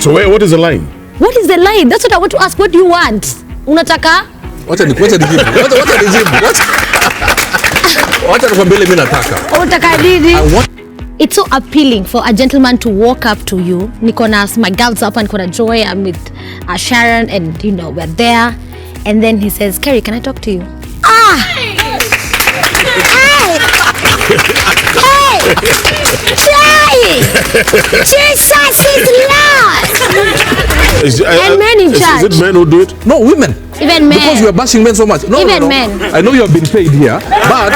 So what is the line? What is the line? That's what I want to ask. What do you want? Unataka? Wacha nijibu. Wacha nikwambie mimi nataka. Unataka nini? It's so appealing for a gentleman to walk up to you. Niko na my girls up and niko na Joy. I'm with Sharon and you know we're there. And then he says, Kerry, can I talk to you? Hey! Jesus is Lord! And men in church. Is it men who do it? No, women. Even men. Because you are bashing men so much. No, Even men. I know you have been paid here, but...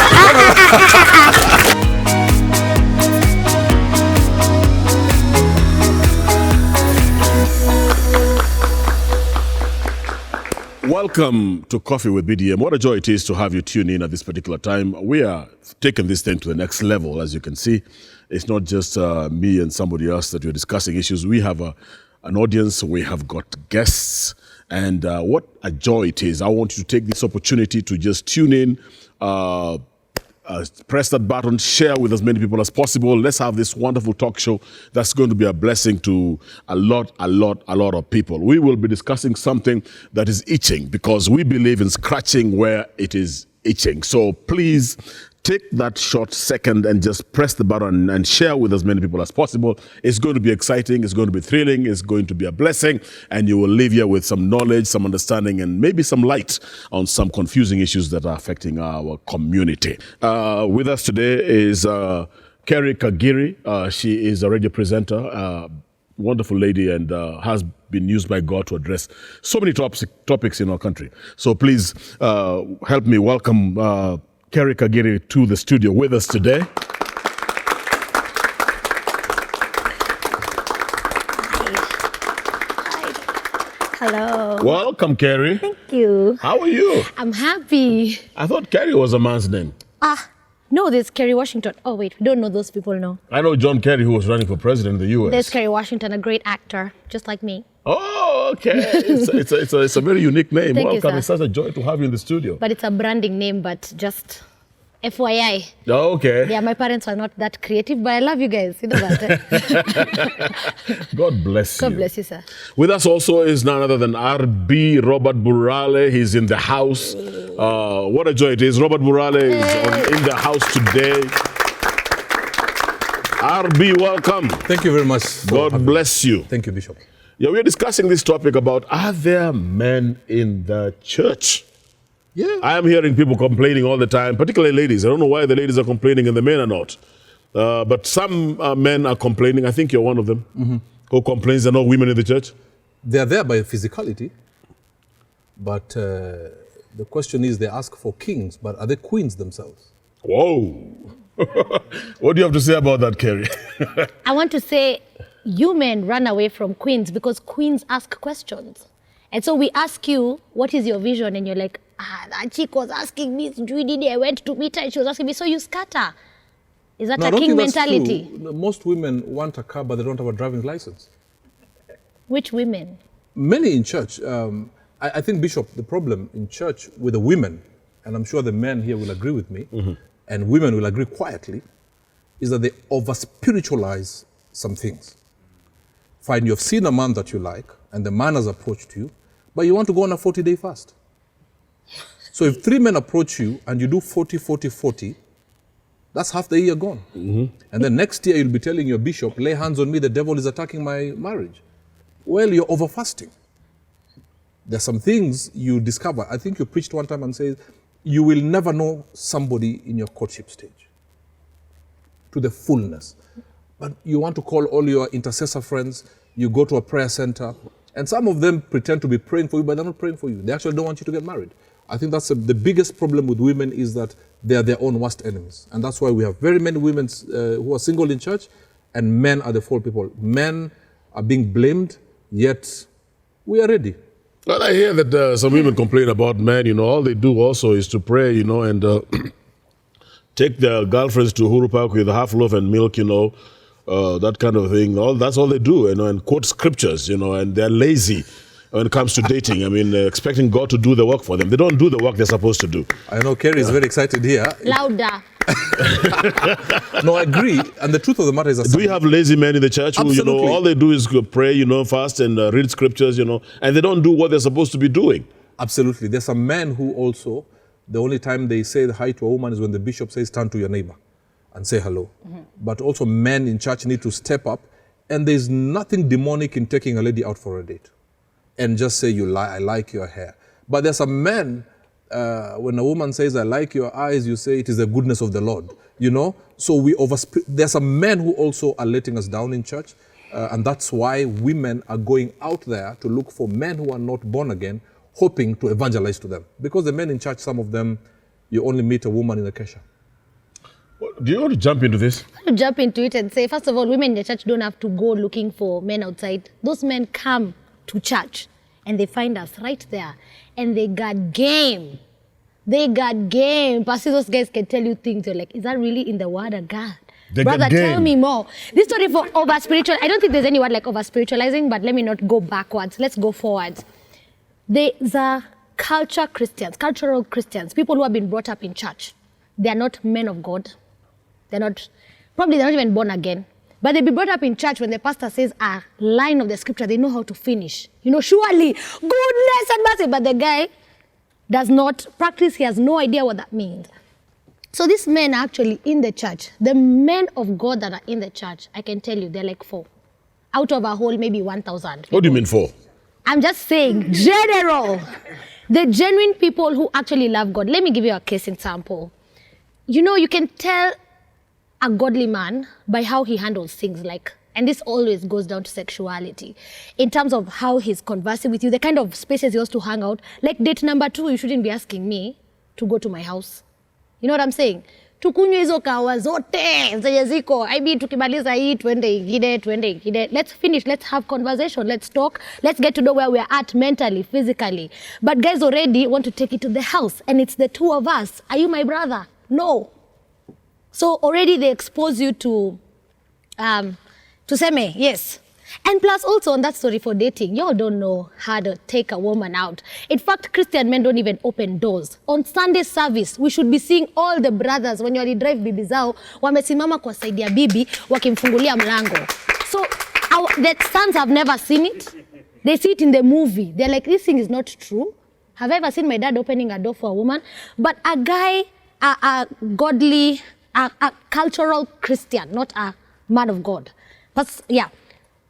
Welcome to Coffee with BDM. What a joy it is to have you tune in at this particular time. We are taking this thing to the next level, as you can see. It's not just me and somebody else that we're discussing issues. We have an audience, we have got guests, and what a joy it is. I want you to take this opportunity to just tune in, press that button, share with as many people as possible. Let's have this wonderful talk show that's going to be a blessing to a lot of people. We will be discussing something that is itching because we believe in scratching where it is itching. So please take that short second and just press the button and share with as many people as possible. It's going to be exciting, it's going to be thrilling, it's going to be a blessing, and you will leave here with some knowledge, some understanding, and maybe some light on some confusing issues that are affecting our community. With us today is Kerry Kagiri. She is a radio presenter, wonderful lady, and has been used by God to address so many topics in our country. So please help me welcome Kerry Kagiri to the studio with us today. Hi. Hello. Welcome, Kerry. Thank you. How are you? I'm happy. I thought Kerry was a man's name. No, there's Kerry Washington. Oh, wait, we don't know those people, no. I know John Kerry, who was running for president in the U.S. There's Kerry Washington, a great actor, just like me. Oh, okay. It's a very unique name. Thank you, Welcome. sir. It's such a joy to have you in the studio. But it's a branding name, but just FYI. Oh, okay. Yeah, my parents are not that creative, but I love you guys. You know that, eh? God bless you. God bless you, sir. With us also is none other than RB Robert Burale. He's in the house. What a joy it is. Robert Burale is in the house today. RB, welcome. Thank you very much. God bless you. Thank you, Bishop. Yeah, we're discussing this topic about, are there men in the church? Yeah. I am hearing people complaining all the time, particularly ladies. I don't know why the ladies are complaining and the men are not. But some men are complaining. I think you're one of them, who complains there are no women in the church. They are there by physicality, but the question is they ask for kings, but are they queens themselves? Whoa. What do you have to say about that, Kerry? I want to say, you men run away from queens because queens ask questions. And so we ask you, what is your vision? And you're like, that chick was asking me, I went to meet her and she was asking me, so you scatter. Is that a king mentality? True. Most women want a car, but they don't have a driving license. Which women? Many in church. I think, Bishop, the problem in church with the women, and I'm sure the men here will agree with me, and women will agree quietly, is that they over-spiritualize some things. Fine, you have seen a man that you like, and the man has approached you, but you want to go on a 40-day fast. So if 3 men approach you and you do 40, 40, 40, that's half the year gone. And then next year you'll be telling your bishop, lay hands on me, the devil is attacking my marriage. Well, you're over fasting. There's some things you discover. I think you preached one time and said, you will never know somebody in your courtship stage to the fullness. But you want to call all your intercessor friends, you go to a prayer center, and some of them pretend to be praying for you, but they're not praying for you. They actually don't want you to get married. I think that's the biggest problem with women is that they are their own worst enemies. And that's why we have very many women who are single in church, and men are the fault people. Men are being blamed, yet we are ready. Well, I hear that some women complain about men, all they do also is to pray, and take their girlfriends to Uhuru Park with half loaf and milk, that kind of thing. That's all they do, and quote scriptures, and they're lazy. when it comes to dating. I mean, expecting God to do the work for them. They don't do the work they're supposed to do. I know Kerry is very excited here. Louder. No, I agree. And the truth of the matter is that Do we have lazy men in the church who, Absolutely. all they do is pray, fast and read scriptures, and they don't do what they're supposed to be doing? absolutely. There's some men who also, the only time they say hi to a woman is when the bishop says, turn to your neighbor and say hello. But also men in church need to step up. And there's nothing demonic in taking a lady out for a date and just say, I like your hair. But there's some men, when a woman says, I like your eyes, you say, it is the goodness of the Lord. So there's some men who also are letting us down in church. And that's why women are going out there to look for men who are not born again, hoping to evangelize to them. Because the men in church, some of them, you only meet a woman in a kesha. Do you want to jump into this? I want to jump into it and say, first of all, women in the church don't have to go looking for men outside. Those men come to church and they find us right there. And they got game. They got game. Pastor, those guys can tell you things. You're like, is that really in the word of God? They Brother, got game. tell me more. This story for over-spiritual. I don't think there's any word like over-spiritualizing, but let me not go backwards. Let's go forwards. There's a cultural Christians, people who have been brought up in church. They are not men of God. They're not even born again. But they've been brought up in church when the pastor says a line of the scripture, they know how to finish. Surely, goodness and mercy. But the guy does not practice. He has no idea what that means. So these men are actually in the church. The men of God that are in the church, I can tell you, they're like 4. Out of a whole, maybe 1,000. What do you mean 4? I'm just saying, general. The genuine people who actually love God. Let me give you a case example. You can tell a godly man by how he handles things and this always goes down to sexuality, in terms of how he's conversing with you, the kind of spaces he wants to hang out. Like date number 2, you shouldn't be asking me to go to my house. You know what I'm saying? Tukunywe hizo kawa zote zenye ziko. I mean, tukimaliza hii, twende ingine. Let's finish, let's have conversation, let's talk, let's get to know where we're at mentally, physically. But guys already want to take it to the house and it's the 2 of us. Are you my brother? No. So already they expose you to seme, yes. And plus also on that story for dating, y'all don't know how to take a woman out. In fact, Christian men don't even open doors. On Sunday service, we should be seeing all the brothers when you drive bibi zao, wamesimama kwa side ya bibi, wakimfungulia mlango. So the sons have never seen it. They see it in the movie. They're like, this thing is not true. Have I ever seen my dad opening a door for a woman? But a guy, a godly, a cultural Christian, not a man of God. But yeah,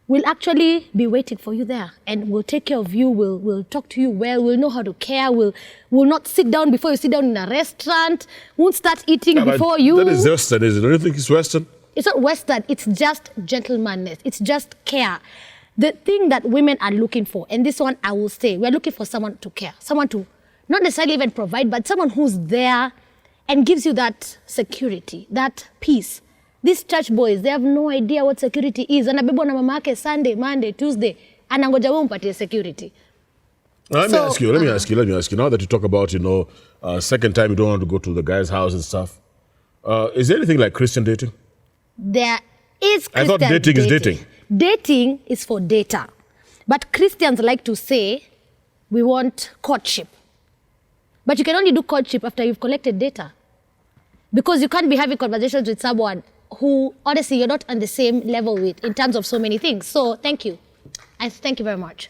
we'll actually be waiting for you there and we'll take care of you. We'll talk to you well. We'll know how to care. We'll not sit down before you sit down in a restaurant. Won't start eating before you. That is Western, isn't it? Don't you think it's Western? It's not Western. It's just gentlemanness. It's just care. The thing that women are looking for, and this one I will say, we're looking for someone to care. Someone to not necessarily even provide, but someone who's there and gives you that security, that peace. These church boys, they have no idea what security is. Anabebwa na mama yake Sunday, Monday, Tuesday. Anangoja wewe umpatie security. Let me ask you. Now that you talk about, second time you don't want to go to the guy's house and stuff. Is there anything like Christian dating? There is Christian I thought dating is dating. Dating is for data. But Christians like to say, we want courtship. But you can only do courtship after you've collected data. Because you can't be having conversations with someone who, honestly, you're not on the same level with in terms of so many things. So, thank you. And thank you very much.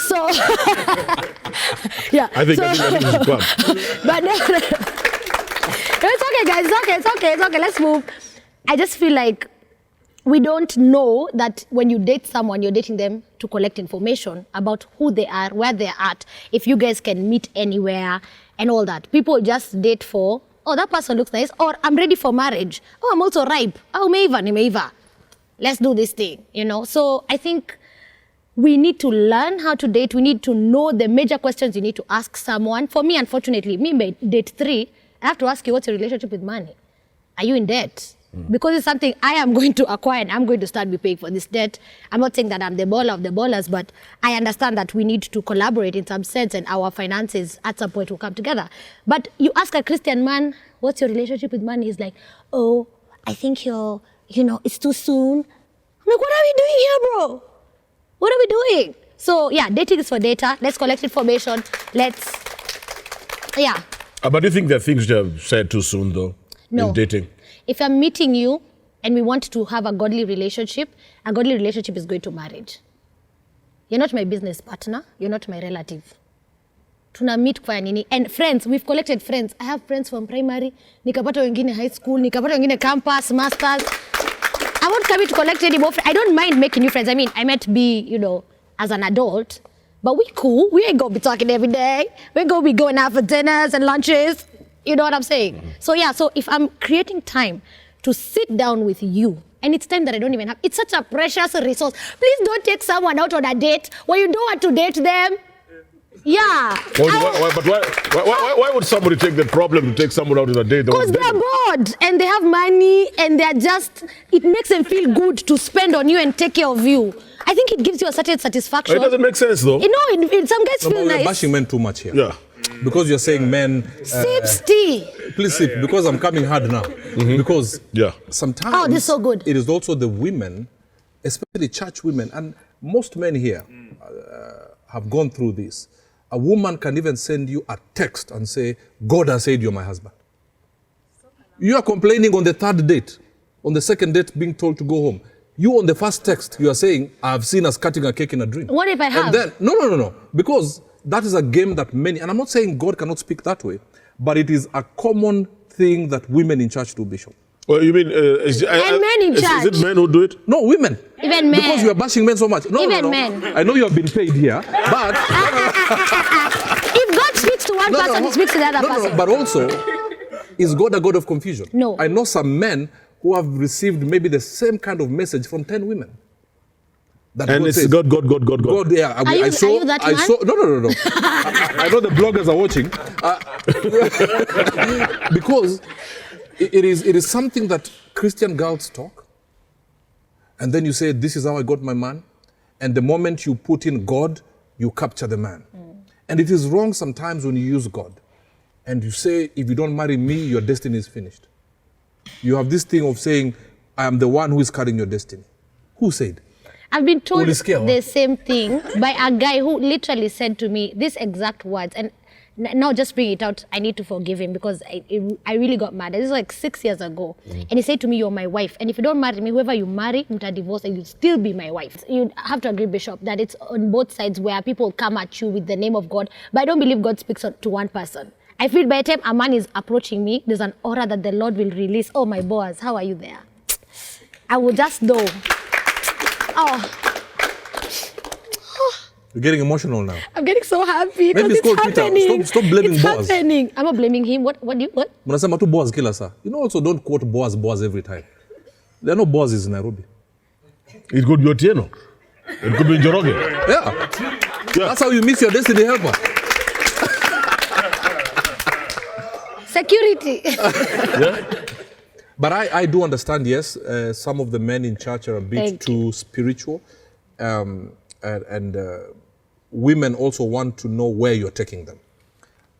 So, yeah. I think we should come. But it's okay, guys. It's okay. Let's move. I just feel like we don't know that when you date someone, you're dating them to collect information about who they are, where they're at, if you guys can meet anywhere and all that. People just date for, oh, that person looks nice, or I'm ready for marriage. Oh, I'm also ripe. Oh, umeiva. Let's do this thing, So I think we need to learn how to date. We need to know the major questions you need to ask someone. For me, unfortunately, by date 3, I have to ask you, what's your relationship with money? Are you in debt? Because it's something I am going to acquire and I'm going to start be paying for this debt. I'm not saying that I'm the baller of the ballers, but I understand that we need to collaborate in some sense and our finances at some point will come together. But you ask a Christian man, what's your relationship with money? He's like, oh, I think it's too soon. I'm like, what are we doing here, bro? What are we doing? So yeah, dating is for data. Let's collect information. Yeah. But do you think there are things you have said too soon, though, No. in dating? If I'm meeting you and we want to have a godly relationship is going to marriage. You're not my business partner. You're not my relative. Tuna meet kufanya nini? And friends, we've collected friends. I have friends from primary, nikapata wengine high school, nikapata wengine campus, masters. I won't come here to collect any more friends. I don't mind making new friends. I mean, I might be, as an adult, but we cool. We ain't gonna be talking every day. We ain't gonna be going out for dinners and lunches. You know what I'm saying? Mm-hmm. So yeah, so if I'm creating time to sit down with you, and it's time that I don't even have, it's such a precious resource. Please don't take someone out on a date when you don't want to date them. Yeah. Why would somebody take that problem to take someone out on a date? Because they're bored and they have money and it makes them feel good to spend on you and take care of you. I think it gives you a certain satisfaction. It doesn't make sense, though. Some guys feel nice. You're bashing men too much here. Yeah. Because you're saying men... Sips tea. Please sip, because I'm coming hard now. Mm-hmm. Because sometimes... Oh, this is so good. It is also the women, especially church women, and most men here have gone through this. A woman can even send you a text and say, God has said you're my husband. You are complaining on the third date, on the second date being told to go home. You on the first text, you are saying, I have seen us cutting a cake in a dream. What if I have? And then, no. Because that is a game that many, and I'm not saying God cannot speak that way, but it is a common thing that women in church do, Bishop. Well, you mean... men in church. Is it men who do it? No, women. Even men. Because you are bashing men so much. No. Men. I know you have been paid here, but... If God speaks to one person, he speaks to the other person. No, but also, is God a God of confusion? No. I know some men who have received maybe the same kind of message from 10 women. That and God it's says, God. God, yeah. Are you that man? No. I know the bloggers are watching. Because it is something that Christian girls talk. And then you say, this is how I got my man. And the moment you put in God, you capture the man. And it is wrong sometimes when you use God. And you say, if you don't marry me, your destiny is finished. You have this thing of saying, I am the one who is carrying your destiny. Who said? I've been told the same thing by a guy who literally said to me these exact words. And now just bring it out, I need to forgive him because I really got mad. This is like 6 years ago. And he said to me, you're my wife. And if you don't marry me, whoever you marry, mta divorce, and you'll still be my wife. You have to agree, Bishop, that it's on both sides where people come at you with the name of God. But I don't believe God speaks to one person. I feel by the time a man is approaching me, there's an aura that the Lord will release. Oh, my Boaz, how are you there? I will just know. Oh. You're getting emotional now. I'm getting so happy because it's happening. Stop blaming Boaz. I'm not blaming him. What? Mnasema tu Boaz kila saa. Also don't quote Boaz every time. There are no Boazes in Nairobi. It could be Otieno. It could be Njoroge. Yeah. That's how you miss your destiny helper. Security. But I do understand, yes, some of the men in church are a bit too spiritual. And women also want to know where you're taking them.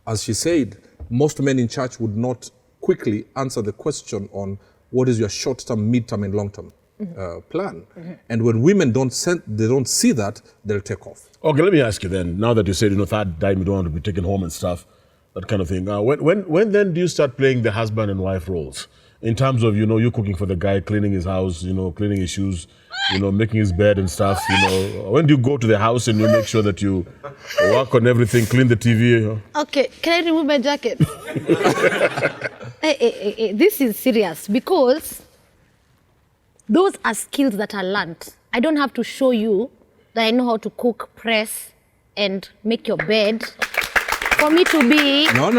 As she said, most men in church would not quickly answer the question on what is your short-term, mid-term, and long-term plan. And when women don't see that, they'll take off. Okay, let me ask you then, now that you said, third time you don't want to be taken home and stuff, that kind of thing. When then do you start playing the husband and wife roles? In terms of, you cooking for the guy, cleaning his house, cleaning his shoes, making his bed and stuff, When do you go to the house and you make sure that you work on everything, clean the TV? Okay, can I remove my jacket? This is serious because those are skills that are learned. I don't have to show you that I know how to cook, press, and make your bed. For me to be... No.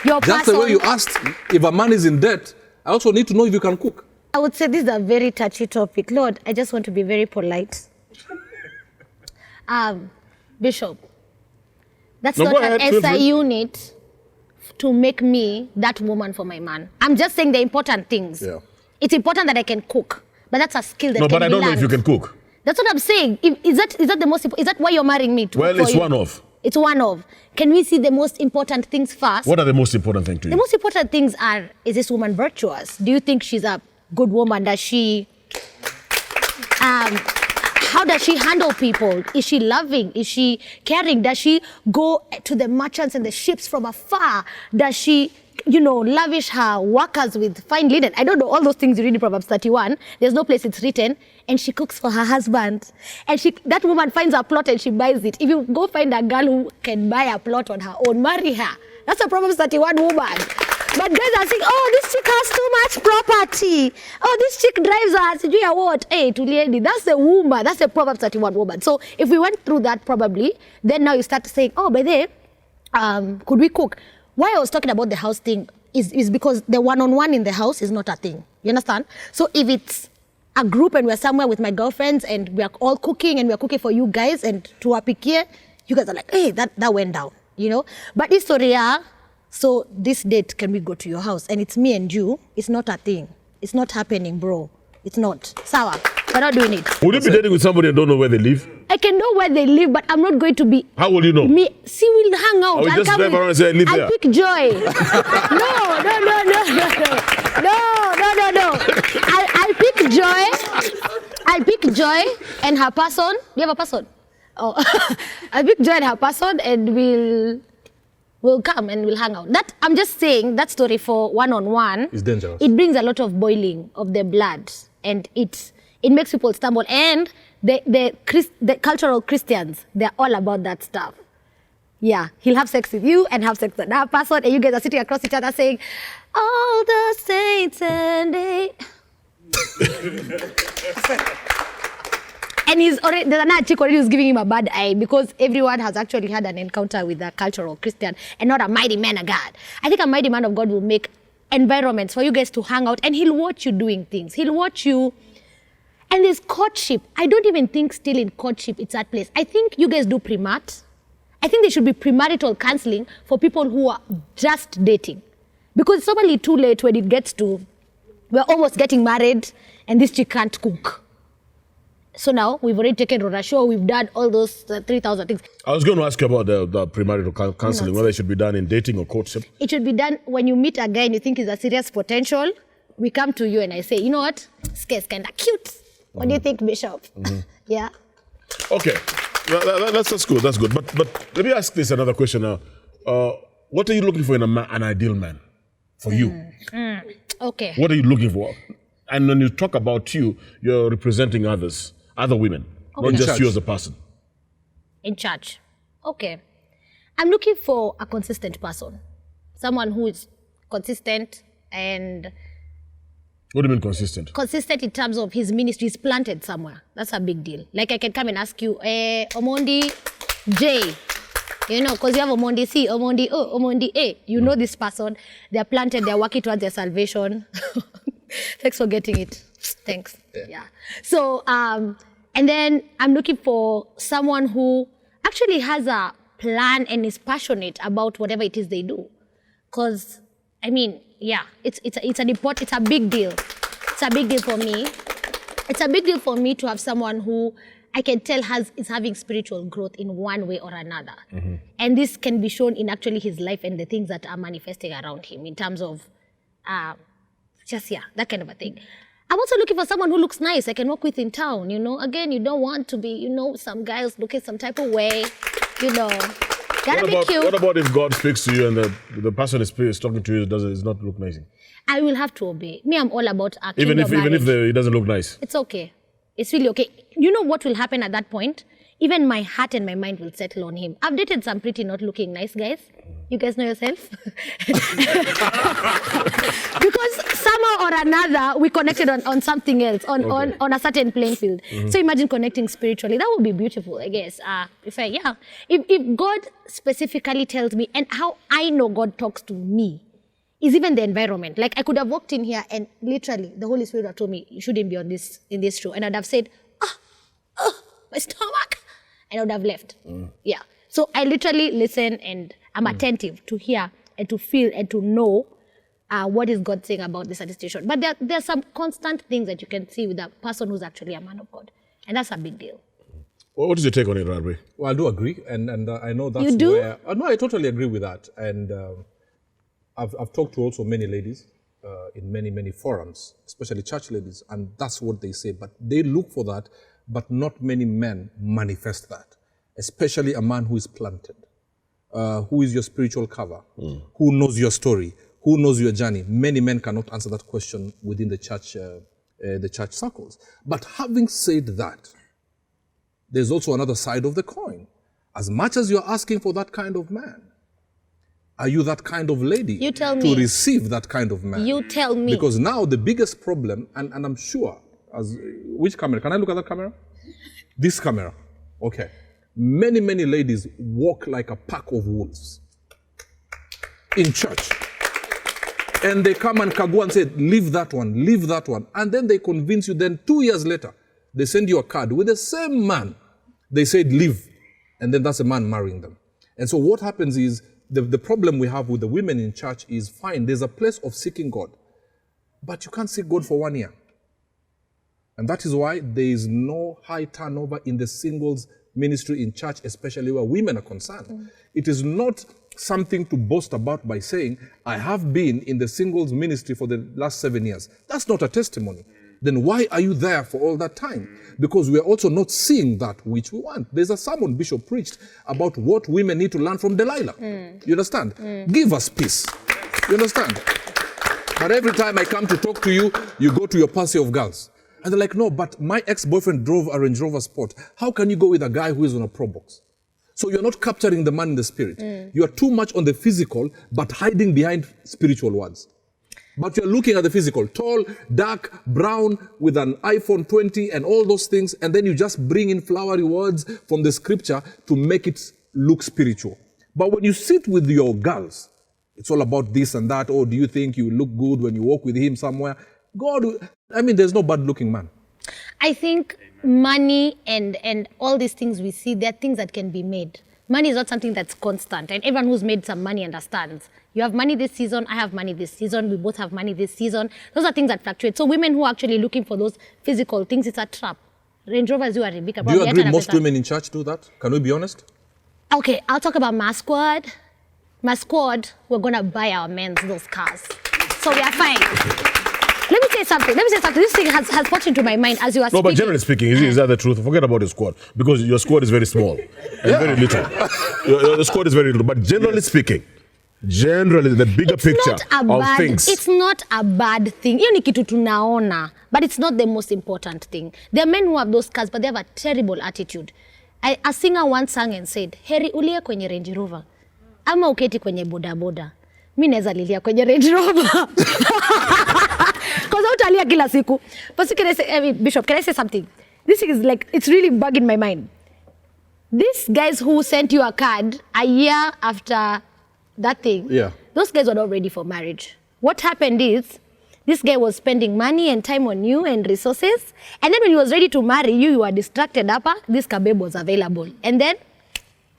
Your Just person. the way you asked if a man is in debt, I also need to know if you can cook. I would say this is a very touchy topic. Lord, I just want to be very polite. Bishop, that's not an SI unit to make me that woman for my man. I'm just saying the important things. Yeah. It's important that I can cook, but that's a skill that can be learned. No, but I don't know if you can cook. That's what I'm saying. Is that the most important? Is that why you're marrying me? Well, it's one of. It's one of. Can we see the most important things first? What are the most important things to you? The most important things are, is this woman virtuous? Do you think she's a good woman? Does she How does she handle people? Is she loving? Is she caring? Does she go to the merchants and the ships from afar? Does she, lavish her workers with fine linen? I don't know, all those things you read in Proverbs 31. There's no place it's written. And she cooks for her husband. And that woman finds a plot and she buys it. If you go find a girl who can buy a plot on her own, marry her. That's a Proverbs 31 woman. But guys are saying, oh, this chick has too much property. Oh, this chick drives us. Do you what? Hey, to lady, that's a woman. That's a Proverbs 31 woman. So if we went through that probably, then now you start saying, oh, by the way, could we cook? Why I was talking about the house thing is because the one-on-one in the house is not a thing. You understand? So if it's a group and we're somewhere with my girlfriends and we're all cooking and we're cooking for you guys and to apikie, you guys are like, hey, that went down, But it's so this date, can we go to your house? And it's me and you. It's not a thing. It's not happening, bro. It's not. Sawa. We're not doing it. Would you be dating with somebody and don't know where they live? I can know where they live, but I'm not going to be. How will you know? See, we'll hang out. Or we just drive around and say, I live there. I'll pick Joy. No. I'll pick Joy. I'll pick Joy and her person. Do you have a person? Oh, I'll pick Joy and her person and we'll come and we'll hang out. That I'm just saying that story for one-on-one. It's dangerous. It brings a lot of boiling of the blood, and it makes people stumble. And the cultural Christians, they're all about that stuff. Yeah, he'll have sex with you and have sex with that person, and you guys are sitting across each other saying, "All the saints and they." And there's another chick already who's giving him a bad eye because everyone has actually had an encounter with a cultural Christian and not a mighty man of God. I think a mighty man of God will make environments for you guys to hang out, and he'll watch you doing things. He'll watch you. And there's courtship. I don't even think still in courtship it's that place. I think you guys do premat. I think there should be premarital counseling for people who are just dating. Because it's probably too late when it gets to, we're almost getting married and this chick can't cook. So now we've already taken Rora Show, we've done all those 3,000 things. I was going to ask you about the premarital counseling, whether it should be done in dating or courtship. It should be done when you meet a guy and you think he's a serious potential. We come to you and I say, you know what? This guy's kind of cute. What do you think, Bishop? Yeah. Okay, that's good. That's good. But let me ask this another question now. What are you looking for in an ideal man for you? Okay. What are you looking for? And when you talk about you, you're representing others, other women, not just you as a person. In church. Okay. I'm looking for a consistent person. Someone who is consistent and... What do you mean consistent? Consistent in terms of his ministry is planted somewhere. That's a big deal. Like I can come and ask you, Omondi J, because you have Omondi C, Omondi O, Omondi A. You know this person. They're planted, they're working towards their salvation. Thanks for getting it. Thanks. Yeah. So, and then I'm looking for someone who actually has a plan and is passionate about whatever it is they do. Because, it's a big deal. It's a big deal for me. It's a big deal for me to have someone who I can tell is having spiritual growth in one way or another. And this can be shown in actually his life and the things that are manifesting around him in terms of that kind of a thing. I'm also looking for someone who looks nice I can walk with in town, Again, you don't want to be, some guys looking some type of way, Gotta be cute. What about if God speaks to you and the person is talking to you does not look nice? I will have to obey. Me, I'm all about acting. Even if he doesn't look nice? It's okay. It's really okay. You know what will happen at that point? Even my heart and my mind will settle on him. I've dated some pretty not looking nice guys. You guys know yourself? Because somehow or another, we connected on something else, on a certain playing field. So imagine connecting spiritually. That would be beautiful, I guess. If God specifically tells me, and how I know God talks to me, is even the environment. Like I could have walked in here and literally the Holy Spirit would have told me, you shouldn't be in this show. And I'd have said, my stomach. And I would have left. Yeah. So I literally listen and I'm attentive to hear and to feel and to know what is God saying about this situation. But there are some constant things that you can see with a person who's actually a man of God. And that's a big deal. Well, what is your take on it, Radwe? Well, I do agree. And I know that's you do? where... no, I totally agree with that. And I've talked to also many ladies in many forums, especially church ladies, and that's what they say. But they look for that but not many men manifest that, especially a man who is planted, who is your spiritual cover, who knows your story, who knows your journey. Many men cannot answer that question within the church circles. But having said that, there's also another side of the coin. As much as you're asking for that kind of man, are you that kind of lady You tell to me. receive that kind of man? You tell me. Because now the biggest problem, and I'm sure, which camera? Can I look at that camera? This camera. Okay. Many, many ladies walk like a pack of wolves in church. And they come and kagua and say, leave that one, leave that one. And then they convince you. Then 2 years later, they send you a card with the same man. They said, leave. And then that's a man marrying them. And so what happens is, the problem we have with the women in church is, fine, there's a place of seeking God. But you can't seek God for 1 year. And that is why there is no high turnover in the singles ministry in church, especially where women are concerned. It is not something to boast about by saying, I have been in the singles ministry for the last 7 years. That's not a testimony. Then why are you there for all that time? Because we are also not seeing that which we want. There's a sermon Bishop preached about what women need to learn from Delilah. You understand? Give us peace. You understand? But every time I come to talk to you, you go to your posse of girls. And they're like, no, but my ex-boyfriend drove a Range Rover Sport. How can you go with a guy who is on a Pro Box? So you're not capturing the man in the spirit. You are too much on the physical, but hiding behind spiritual words. But you're looking at the physical, tall, dark, brown, with an iPhone 20 and all those things, and then you just bring in flowery words from the scripture to make it look spiritual. But when you sit with your girls, it's all about this and that. Oh, do you think you look good when you walk with him somewhere? God, there's no bad-looking man. I think money and all these things we see, they're things that can be made. Money is not something that's constant, and everyone who's made some money understands. You have money this season, I have money this season, we both have money this season. Those are things that fluctuate. So women who are actually looking for those physical things, it's a trap. Range Rovers, you are Rebecca. Do you agree most women in church do that? Can we be honest? Okay, I'll talk about my squad. My squad, we're going to buy our men those cars. So we are fine. Let me say something. This thing has popped into my mind as you are speaking. No, but generally speaking, is that the truth? Forget about your squad, because your squad is very small and very little. Your squad is very little. But generally speaking, the bigger picture of things. It's not a bad thing. Hiyo ni kitu tunaona, but it's not the most important thing. There are men who have those cars, but they have a terrible attitude. A singer once sang and said, heri ulie kwenye Range Rover, ama uketi kwenye bodaboda. Mi naweza lilia kwenye Range Rover. Because utalia kila siku. But can I say, Bishop, can I say something? This thing is like, it's really bugging my mind. These guys who sent you a card a year after that thing, those guys were not ready for marriage. What happened is, this guy was spending money and time on you and resources, and then when he was ready to marry you, you were distracted upper, this kabeb was available. And then,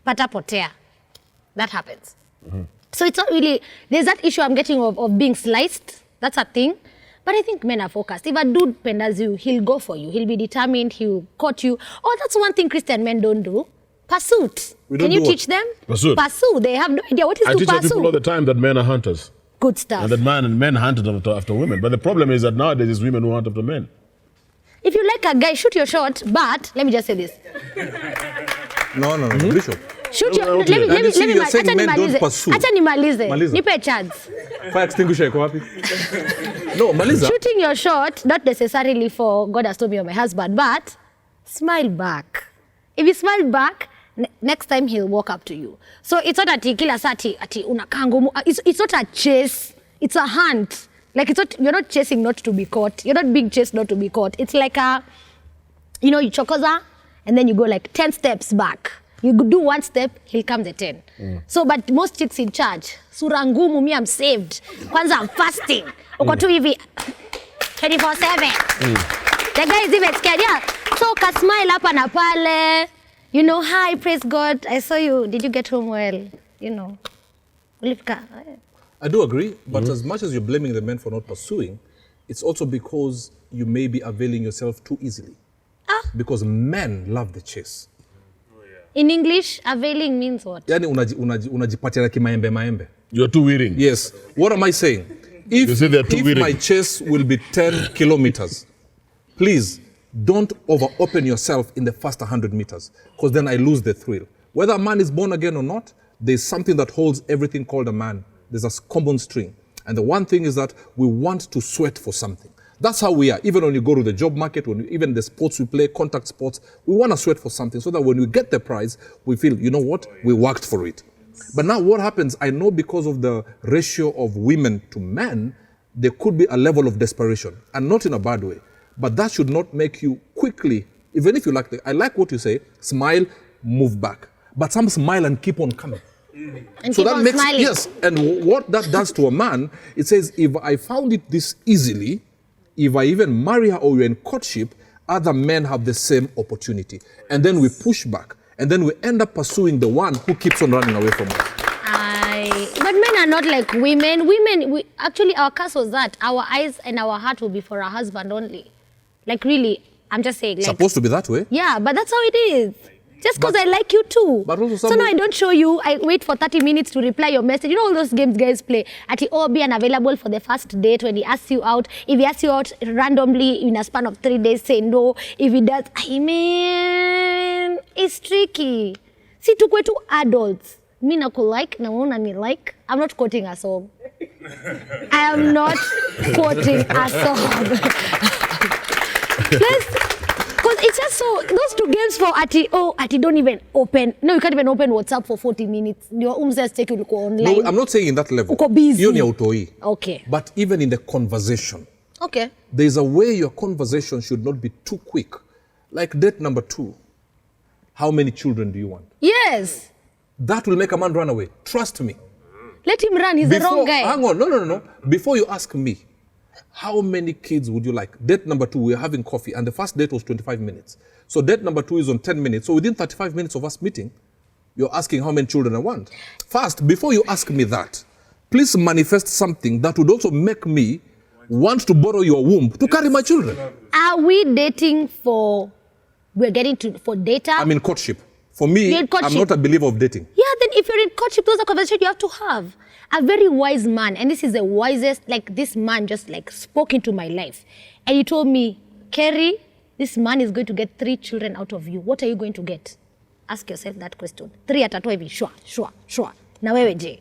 pata potea. That happens. So it's not really, there's that issue I'm getting of being sliced. That's a thing. But I think men are focused. If a dude pendas you, he'll go for you. He'll be determined, he'll court you. Oh, that's one thing Christian men don't do. Pursuit. Can you teach them? Pursue. They have no idea what is to pursue. I teach people all the time that men are hunters. Good stuff. And that men hunted after women. But the problem is that nowadays it's women who hunt after men. If you like a guy, shoot your shot. But let me just say this. No, Bishop. Shoot your. Let me. Acha nimalize. Nipe chance. Fire extinguisher iko wapi? No, maliza. Shooting your shot, not necessarily for God has told me you're my husband, but smile back. If you smile back, next time he'll walk up to you. So it's not ati kila sati ati unakangumu. It's not a chase. It's a hunt. Like it's not. You're not chasing not to be caught. You're not being chased not to be caught. It's like you chokoza, and then you go like 10 steps back. You do one step, he'll come the 10. So, but most chicks in charge, sura ngumu, me I'm saved. Kwanza I'm fasting. Uko tu hivi 24/7. The guy is even scared. Yeah. So, ka smile hapa na pale. Hi, praise God. I saw you. Did you get home well? Ulifika. I do agree, but as much as you're blaming the men for not pursuing, it's also because you may be availing yourself too easily. Because men love the chase. In English, availing means what? Yani unajipatia kimaembe. You're too wearing. Yes. What am I saying? If my chase will be 10 kilometers, please don't over-open yourself in the first 100 meters, because then I lose the thrill. Whether a man is born again or not, there's something that holds everything called a man. There's a common string. And the one thing is that we want to sweat for something. That's how we are. Even when you go to the job market, even the sports we play, contact sports, we want to sweat for something so that when we get the prize, we feel, you know what, we worked for it. But now what happens, I know because of the ratio of women to men, there could be a level of desperation, and not in a bad way. But that should not make you quickly, even if you like, I like what you say, smile, move back. But some smile and keep on coming. And So keep that on makes, smiling. yes, and what that does to a man, it says, if I found it this easily, if I even marry her or we're in courtship, other men have the same opportunity. And then we push back. And then we end up pursuing the one who keeps on running away from us. But men are not like women. Women, actually, our curse was that our eyes and our heart will be for our husband only. Like, really, I'm just saying. Like, Supposed to be that way. yeah, but that's how it is. Just because I like you too. But also so some- now I don't show you, I wait for 30 minutes to reply your message. You know all those games guys play? Be unavailable for the first date when he asks you out. If he asks you out randomly in a span of 3 days, say no. If he does, I mean, it's tricky. See, tukwe two adults. Mi nakulike, na wewe unanilike. I'm not quoting a song. I am not quoting a song. Because it's just so, those two games for ati don't even open. No, you can't even open WhatsApp for 40 minutes. Your says take you online. No, I'm not saying in that level. Uko busy. Hiyo ni ya utoi. Okay. But even in the conversation, Okay. there's a way your conversation should not be too quick. Like date number 2, how many children do you want? Yes. That will make a man run away. Trust me. Let him run. He's the wrong guy. Hang on, no. Before you ask me, how many kids would you like? Date number 2, we're having coffee, and the first date was 25 minutes. So date number 2 is on 10 minutes. So within 35 minutes of us meeting, you're asking how many children I want. First, before you ask me that, please manifest something that would also make me want to borrow your womb to carry my children. Are we dating for data? I'm in courtship. For me, You're in courtship. I'm not a believer of dating. Yeah, then if you're in courtship, those are conversations you have to have. A very wise man, and this is the wisest, like this man just like spoke into my life. And he told me, Kerry, this man is going to get 3 children out of you. What are you going to get? Ask yourself that question. 3 atatoa hivi, sure. Na wewe je?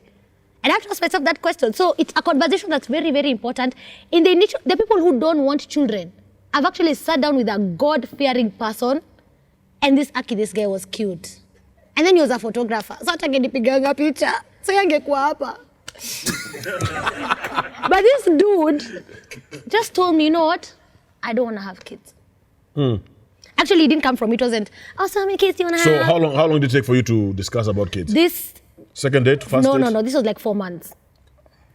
And I have to ask myself that question. So it's a conversation that's very, very important. In the initial, the people who don't want children, I've actually sat down with a God-fearing person, and this guy was cute. And then he was a photographer. So hata angenipiganga picha. So yangekuwa hapa. But this dude just told me, you know what? I don't want to have kids. Actually, it didn't come from it. It wasn't, oh, so how many kids do you want to So have? how long did it take for you to discuss about kids? This, Second date, first date? no. This was like 4 months.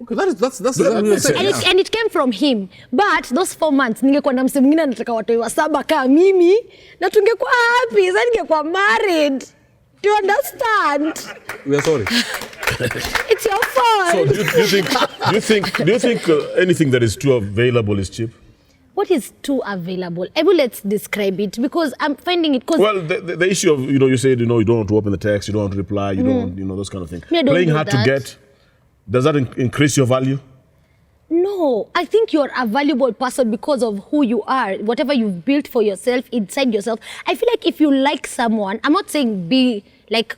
Okay, that's That what makes saying. sense. And it came from him. But those 4 months, ningekuwa na msee mwingine anataka watoi wa 7 kama mimi, na tungekuwa happy, sasa ningekuwa married. Do you understand? We are sorry. It's your fault. So do you think anything that is too available is cheap? What is too available? Let's describe it, because I'm finding it. Cause Well, the issue of, you said, you don't want to open the text, you don't want to reply, you don't, those kind of things. Me, I don't Playing do hard to that. get, does that increase your value? no, I think you're a valuable person because of who you are, whatever you've built for yourself, inside yourself. I feel like if you like someone, I'm not saying be like,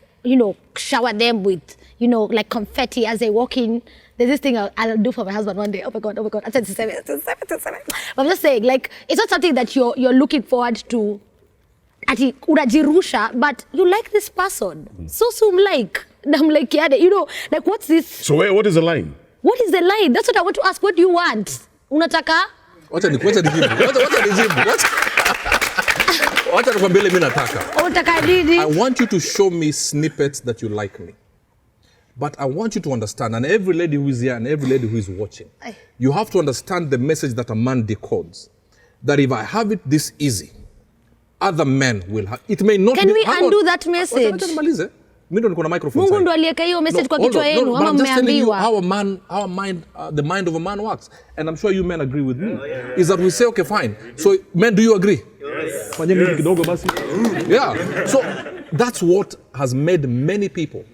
shower them with, like confetti as they walk in. There's this thing I'll do for my husband one day. Oh my God. I said 7. But I'm just saying, like, it's not something that you're looking forward to. Ati unajirusha, but you like this person. So like, and I'm like, yeah, like what's this? So what is the line? What is the line? That's what I want to ask. What do you want? Unataka? Wacha nijibu. Wacha nikwambie mimi nataka. Unataka nini? I want you to show me snippets that you like me. But I want you to understand, and every lady who is here and every lady who is watching, Aye. you have to understand the message that a man decodes. That if I have it this easy, other men will have. It may not Can be. we hang undo on. that message? Wacha nimalize. Mimi ndo niko na microphone. Mungu sasa. ndo aliweka hiyo message kwa hold kichwa on, yenu but ama I'm just telling you mmeambiwa? how the mind of a man works, and I'm sure you men agree with me. Is that we say, okay, fine. So men, do you agree? Yes. Yeah. So that's what has made many people.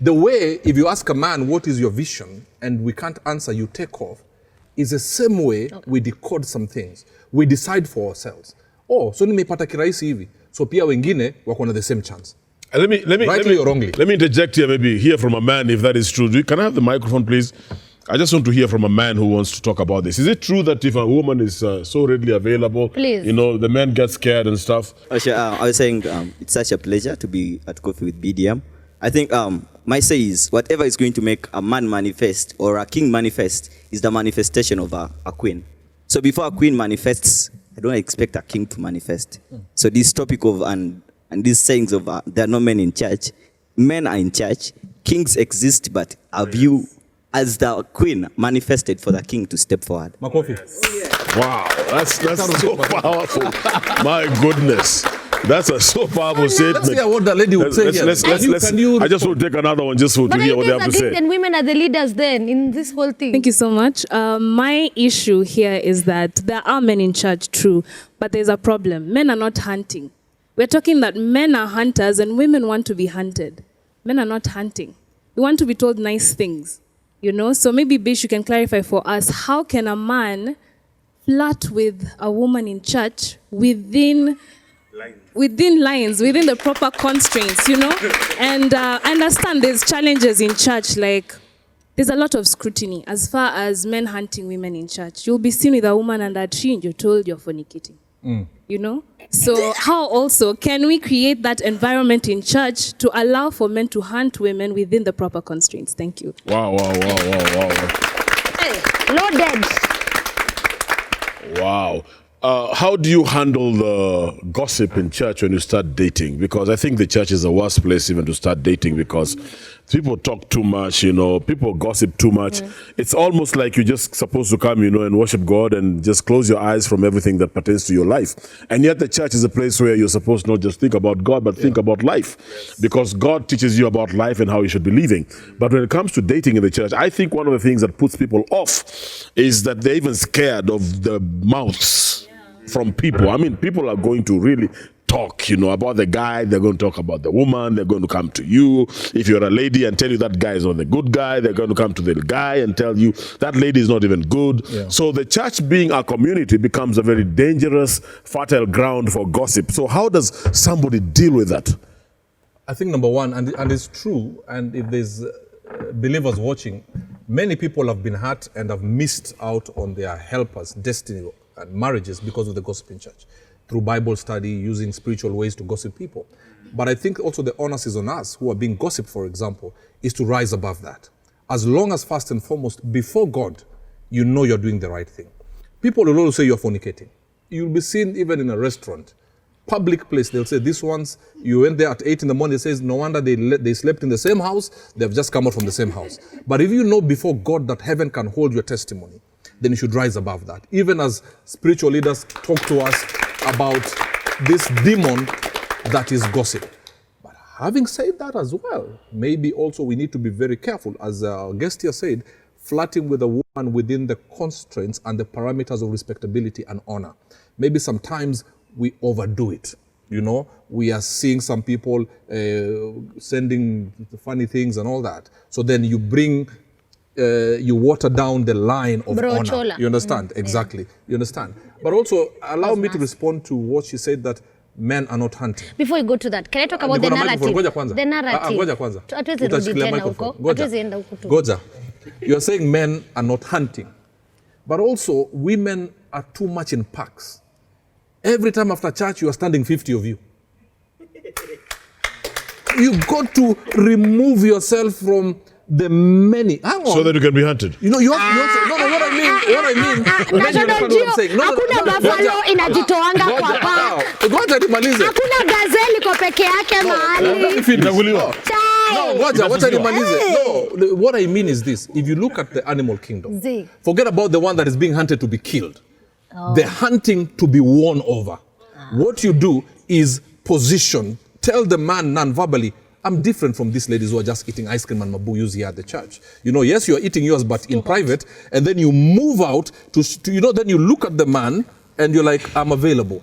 The way, if you ask a man what is your vision, and we can't answer, you take off, is the same way we decode some things. We decide for ourselves. so nimepata kirahisi hivi, so pia wengine wako na the same chance. Rightly or wrongly. Let me interject here, maybe hear from a man if that is true. Can I have the microphone, please? I just want to hear from a man who wants to talk about this. Is it true that if a woman is so readily available, Please. the men get scared and stuff? Oh, sure. I was saying it's such a pleasure to be at Coffee with BDM. I think my say is whatever is going to make a man manifest or a king manifest is the manifestation of a queen. So before a queen manifests, I don't expect a king to manifest. So this topic of and these sayings of there are no men in church, men are in church, kings exist, but have you as the queen manifested for the king to step forward? Makofi. Wow, that's so powerful. My goodness. That's a so powerful statement. Let's hear what the lady would say here. I just want to take another one just to But hear what they have to say. then women are the leaders then in this whole thing. Thank you so much. My issue here is that there are men in church, true, but there's a problem. Men are not hunting. We're talking that men are hunters and women want to be hunted. Men are not hunting. We want to be told nice things, So maybe, Bish, you can clarify for us, how can a man flirt with a woman in church within lines, within the proper constraints, And I understand there's challenges in church, like there's a lot of scrutiny as far as men hunting women in church. You'll be seen with a woman under a tree and you're told you're fornicating, So how also can we create that environment in church to allow for men to hunt women within the proper constraints? Thank you. Wow. Hey, loaded. Wow. How do you handle the gossip in church when you start dating? Because I think the church is the worst place even to start dating because people talk too much, people gossip too much. It's almost like you're just supposed to come, and worship God and just close your eyes from everything that pertains to your life. And yet the church is a place where you're supposed to not just think about God, but think about life. Because God teaches you about life and how you should be living. But when it comes to dating in the church, I think one of the things that puts people off is that they're even scared of the mouths from people. I mean, people are going to really talk, about the guy. They're going to talk about the woman. They're going to come to you. If you're a lady and tell you that guy is not the good guy, they're going to come to the guy and tell you that lady is not even good. Yeah. So the church being a community becomes a very dangerous, fertile ground for gossip. So how does somebody deal with that? I think number one, and it's true, and if there's believers watching, many people have been hurt and have missed out on their helpers, destiny, and marriages because of the gossip in church, through Bible study, using spiritual ways to gossip people. But I think also the onus is on us who are being gossiped, for example, is to rise above that. As long as first and foremost, before God, you're doing the right thing. People will always say you're fornicating. You'll be seen even in a restaurant, public place. They'll say, this one's, you went there at 8 in the morning, it says, no wonder they slept in the same house, they've just come out from the same house. But if you know before God that heaven can hold your testimony, then you should rise above that. Even as spiritual leaders talk to us about this demon that is gossip. But having said that as well, maybe also we need to be very careful, as our guest here said, flirting with a woman within the constraints and the parameters of respectability and honor. Maybe sometimes we overdo it. We are seeing some people sending funny things and all that. So then you bring you water down the line of honor. You understand? Exactly. Yeah. You understand? But also, allow me to respond to what she said, that men are not hunting. Before you go to that, can I talk about the narrative? The narrative. Goja. You are saying men are not hunting. But also, women are too much in packs. Every time after church, you are standing 50 of you. You got to remove yourself from the many. Hang on. So that you can be hunted. You also, what I mean. Hakuna buffalo inajitoanga kwa paa. Ngoja nimalize. Hakuna gazelle iko peke yake mahali. What I mean is this. If you look at the animal kingdom, forget about the one that is being hunted to be killed. The hunting to be won over. What you do is position. Tell the man non-verbally, I'm different from these ladies who are just eating ice cream and mabuyus here at the church. Yes, you are eating yours, but in private, and then you move out to then you look at the man and you're like, I'm available.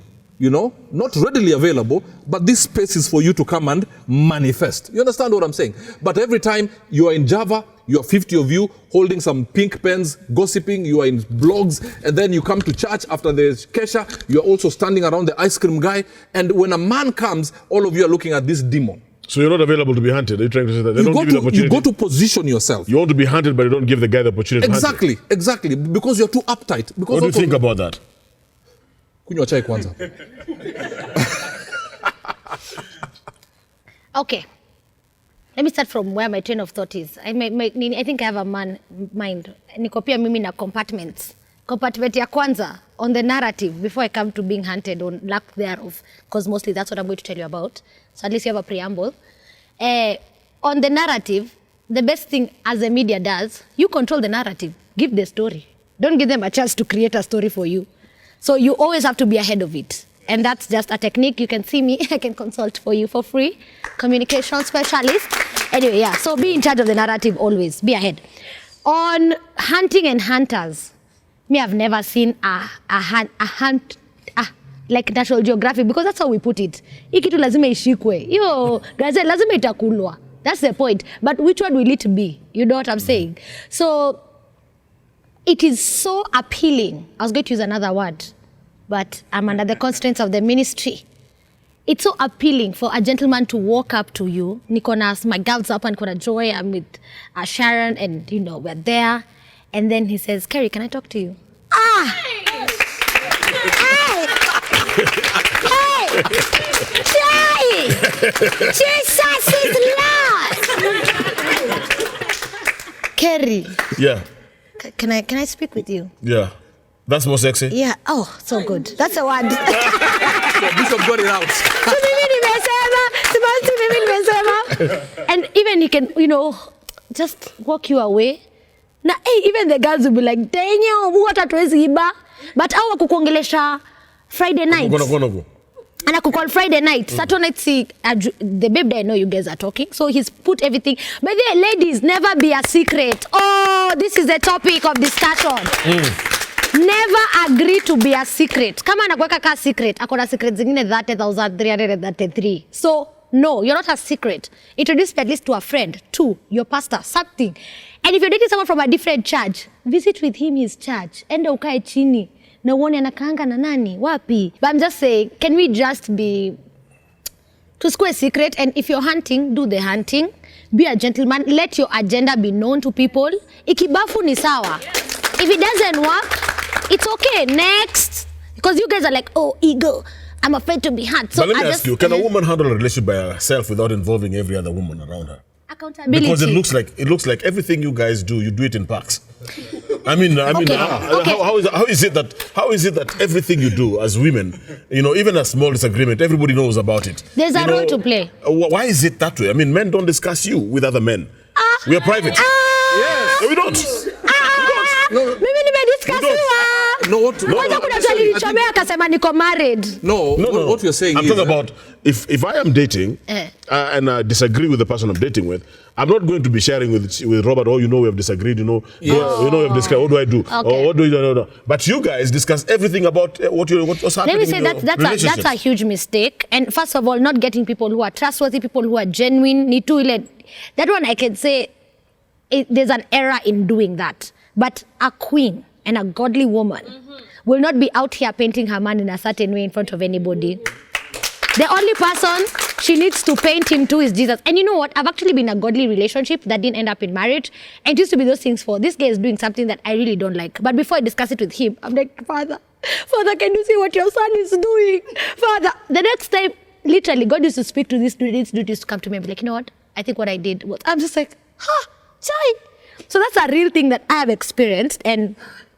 not readily available, but this space is for you to come and manifest. You understand what I'm saying? But every time you are in Java, you are 50 of you holding some pink pens, gossiping, you are in blogs, and then you come to church after the Kesha, you are also standing around the ice cream guy, and when a man comes, all of you are looking at this demon. So you're not available to be hunted. Are you trying to say that? They don't give you the opportunity. You go to position yourself. You want to be hunted, but you don't give the guy the opportunity to hunt you. Exactly. Because you're too uptight. Because What do you think about that? Kunywa chai kwanza. Okay. Let me start from where my train of thought is. I think I have a mind. Niko pia mimi na compartments. Compartment ya kwanza, on the narrative, before I come to being hunted, on lack thereof, because mostly that's what I'm going to tell you about. So at least you have a preamble. On the narrative, the best thing as the media does, you control the narrative. Give the story. Don't give them a chance to create a story for you. So you always have to be ahead of it. And that's just a technique. You can see me. I can consult for you for free. Communication specialist. Anyway, yeah. So be in charge of the narrative always. Be ahead. On hunting and hunters, me, I've never seen a hunt like National Geographic, because that's how we put it. Hii kitu lazima ishikwe. Yo, gazette lazima itakulwa. That's the point. But which one will it be? You know what I'm saying? So it is so appealing. I was going to use another word, but I'm under the constraints of the ministry. It's so appealing for a gentleman to walk up to you. Niko na my girls up and niko na Joy. I'm with Sharon, and we're there. And then he says, Kerry, can I talk to you? Hey! Joy! Jesus is Lord! Kerry. Yeah. Can I speak with you? Yeah. That's more sexy? Yeah. Oh, so good. That's a word. Bishop got it out. And even he can, just walk you away. Na even the girls will be like, Daniel, what hatuwezi iba? But awa kukuongelesha Friday night. And I could call Friday night. Saturday night, see, the babe that I know you guys are talking. So he's put everything. But the ladies, never be a secret. Oh, this is the topic of discussion. Never agree to be a secret. Kama anakuweka ka secret, akona secret zingine 30,333. So, no, you're not a secret. Introduce me at least to a friend, to your pastor, something. And if you're dating someone from a different church, visit with him his church. Enda ukae chini. Na uone anakaanga na nani, wapi. But I'm just saying, can we just be to square secret? And if you're hunting, do the hunting. Be a gentleman. Let your agenda be known to people. Ikibafu ni sawa. If it doesn't work, it's okay. Next. Because you guys are like, oh, ego. I'm afraid to be hurt. So but let me ask you, can a woman handle a relationship by herself without involving every other woman around her? Accountability. Because it looks like everything you guys do, you do it in packs. Okay. How is it that everything you do as women, even a small disagreement, everybody knows about it? There's a role to play. Why is it that way? I mean, men don't discuss you with other men. We are private. Yes. No, we don't. Mimi nimediscussiwa. What you're saying I'm talking about if I am dating and I disagree with the person I'm dating with, I'm not going to be sharing with Robert, we have disagreed, we have discussed, what do I do? Okay. Or what do you do? But you guys discuss everything about what's happening. Let me say that's a huge mistake. And first of all, not getting people who are trustworthy, people who are genuine. That one I can say there's an error in doing that. But a queen and a godly woman will not be out here painting her man in a certain way in front of anybody. The only person she needs to paint him to is Jesus. And you know what? I've actually been in a godly relationship that didn't end up in marriage. And it used to be those things this guy is doing something that I really don't like. But before I discuss it with him, I'm like, Father, can you see what your son is doing? Father, the next time, literally, God used to speak to this dude used to come to me and be like, you know what? I think what I did was, I'm just like, Chai. So that's a real thing that I have experienced, and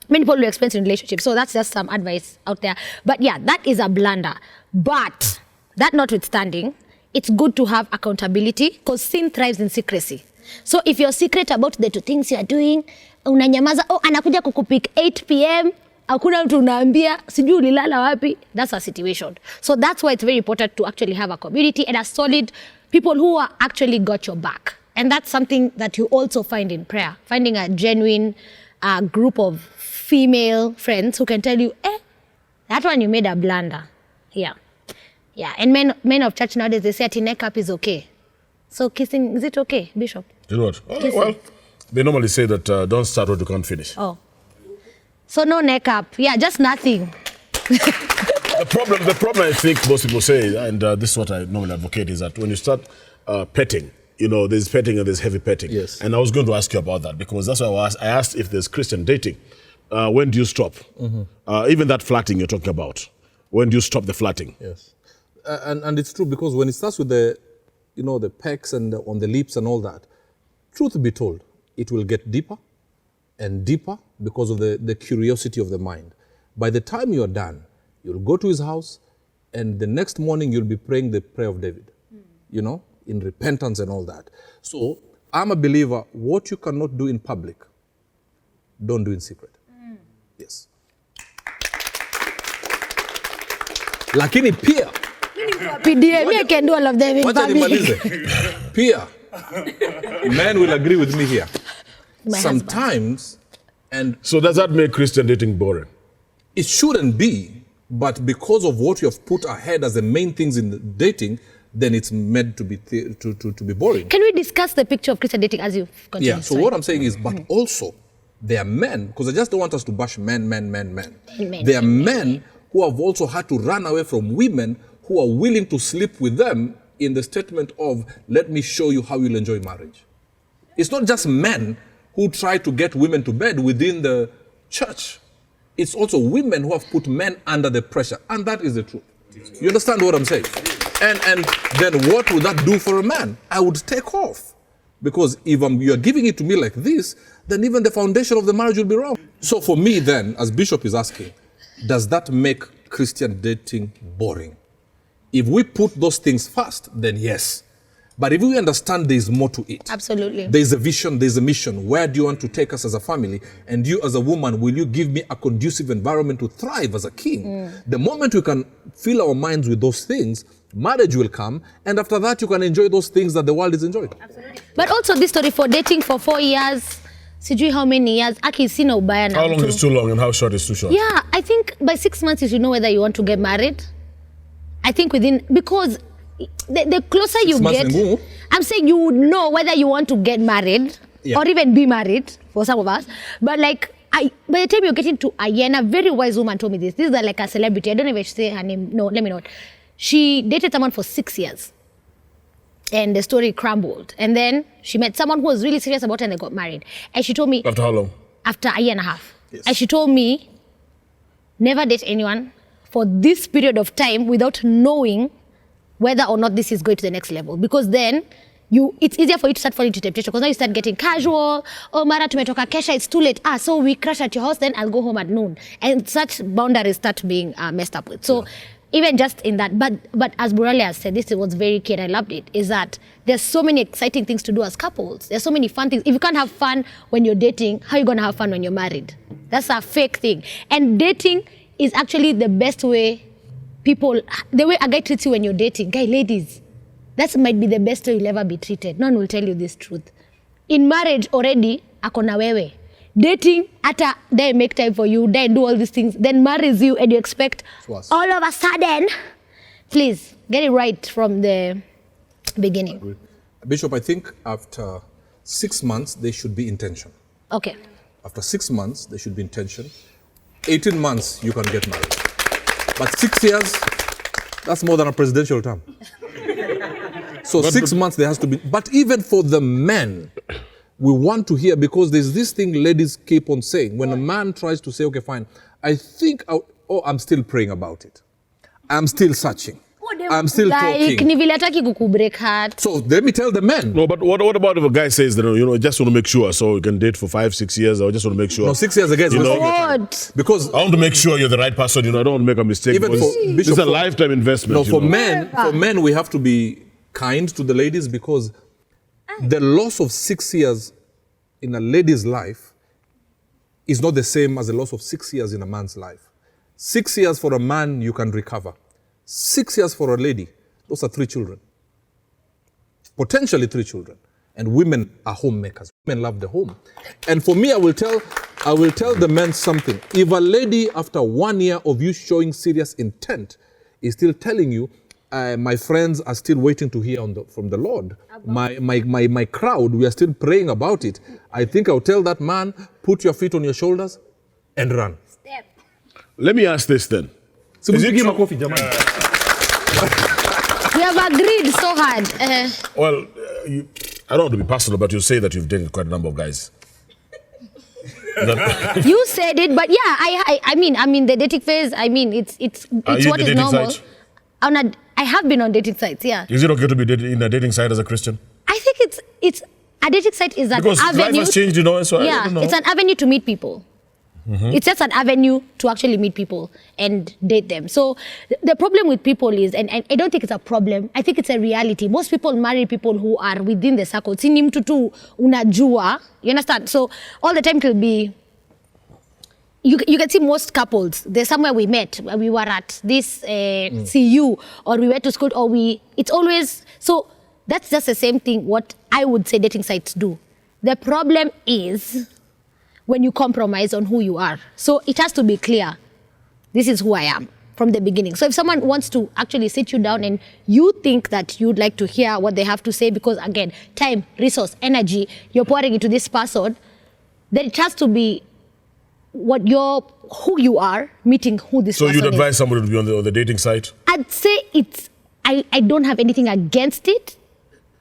many people will experience in relationships. So that's just some advice out there. But yeah, that is a blunder. But that notwithstanding, it's good to have accountability because sin thrives in secrecy. So if you're secret about the two things you're doing, unanyamaza, anakuja kukupik 8 p.m., hakuna mtu unaambia, sijui ulilala wapi, that's a situation. So that's why it's very important to actually have a community and a solid people who are actually got your back. And that's something that you also find in prayer. Finding a genuine group of female friends who can tell you, that one you made a blunder. Yeah. Yeah. And men of church nowadays, they say ati neck up is okay. So kissing, is it okay, Bishop? You know what? Oh, well, they normally say that don't start what you can't finish. Oh. So no neck up. Yeah, just nothing. The problem I think most people say, and this is what I normally advocate, is that when you start petting, you know, there's petting and there's heavy petting. Yes. And I was going to ask you about that because that's why I asked if there's Christian dating. When do you stop? Even that flirting you're talking about. When do you stop the flirting? Yes. And it's true because when it starts with the, you know, the pecks and on the lips and all that, truth be told, it will get deeper and deeper because of the curiosity of the mind. By the time you're done, you'll go to his house and the next morning you'll be praying the prayer of David, you know, in repentance and all that. So I'm a believer, what you cannot do in public, don't do in secret. Yes. Lakini pia, PDA, me I can do all of them in wacha family. nimalize. Pia, men will agree with me here. My husband. Sometimes, and So does that make Christian dating boring? it shouldn't be, but because of what you have put ahead as the main things in the dating, then it's meant to be to be boring. Can we discuss the picture of Christian dating as you continue? Yeah, so what I'm saying is, but also, there are men, because I just don't want us to bash men. There are men who have also had to run away from women who are willing to sleep with them in the statement of, let me show you how you'll enjoy marriage. It's not just men who try to get women to bed within the church. It's also women who have put men under the pressure, and that is the truth. You understand what I'm saying? And then what would that do for a man? I would take off. Because if you're giving it to me like this, then even the foundation of the marriage will be wrong. So for me then, as Bishop is asking, does that make Christian dating boring? If we put those things first, then yes. But if we understand there's more to it. Absolutely. There's a vision, there's a mission. Where do you want to take us as a family? And you as a woman, will you give me a conducive environment to thrive as a king? The moment we can fill our minds with those things, marriage will come. And after that, you can enjoy those things that the world is enjoying. But also this story for dating for 4 years, sijui how many years, aki sina ubaya na How long mtu. is too long and how short is too short? Yeah, I think by 6 months you should know whether you want to get married. I think because the closer you 6 months get, ni ngumu. I'm saying you would know whether you want to get married Yeah. or even be married for some of us. But like, by the time you're getting to Ayena, a very wise woman told me this. This is like a celebrity. I don't know if I should say her name. No, let me not. She dated someone for 6 years. And the story crumbled. And then she met someone who was really serious about it and they got married. And she told me, After how long? after a year and a half. Yes. And she told me, never date anyone for this period of time without knowing whether or not this is going to the next level. Because then it's easier for you to start falling into temptation. Because now you start getting casual. Oh, Mara, tumetoka kesha, it's too late. So we crash at your house, then I'll go home at noon. And such boundaries start being messed up with. So even just in that, but as Burale has said, this is what's very key, and I loved it, is that there's so many exciting things to do as couples. There's so many fun things. If you can't have fun when you're dating, how are you going to have fun when you're married? That's a fake thing. And dating is actually the best way the way a guy treats you when you're dating. Guy, ladies, that might be the best way you'll ever be treated. No one will tell you this truth. In marriage already, ako na wewe. Dating, ata they make time for you, they do all these things, then marries you and you expect all of a sudden, please, get it right from the beginning. Bishop, I think after 6 months, there should be intention. Okay. After 6 months, there should be intention. 18 months, you can get married. But 6 years, that's more than a presidential term. So 6 months, there has to be. But even for the men, we want to hear, because there's this thing ladies keep on saying. When a man tries to say, okay, fine, I think, I'm still praying about it. I'm still searching. I'm still like, talking. ni vile hataki kukubreak heart. So let me tell the men. No, but what about if a guy says that, you know, just want to make sure, so you can date for 5-6 years, or just want to make sure. No, 6 years again. You know, What? Because I want to make sure you're the right person. You know, I don't want to make a mistake. Even because for- this Bishop, is a for- lifetime investment. no, you for know. men, we have to be kind to the ladies, because the loss of 6 years in a lady's life is not the same as the loss of 6 years in a man's life. 6 years for a man, you can recover. 6 years for a lady, those are 3 children. Potentially 3 children. And women are homemakers. Women love the home. And for me, I will tell the men something. If a lady, after 1 year of you showing serious intent, is still telling you, my friends are still waiting to hear from the Lord. My crowd, we are still praying about it. I think I'll tell that man, put your feet on your shoulders and run. Step. Let me ask this then. So Is it true? We have agreed so hard. Well, I don't want to be personal, but you say that you've dated quite a number of guys. You said it, but yeah, I mean the dating phase. I mean it's Are you what in the is dating normal. site? I have been on dating sites. Yeah, Is it okay to be in a dating site as a Christian? I think it's a dating site is an Because life avenue. has changed, you know, so I Yeah, don't know. it's an avenue to meet people. It's just an avenue to actually meet people and date them. So the problem with people is, and I don't think it's a problem, I think it's a reality. Most people marry people who are within the circle. Si ni mtu tu unajua, you understand? So all the time it will be, you can see most couples, there's somewhere we met, we were at this CU, or we went to school, or it's always, so that's just the same thing what I would say dating sites do. The problem is when you compromise on who you are. So it has to be clear, this is who I am from the beginning. So if someone wants to actually sit you down and you think that you'd like to hear what they have to say, because again, time, resource, energy, you're pouring into this person, then it has to be who you are meeting who this So person you'd advise is. somebody to be on the dating site? I'd say I don't have anything against it.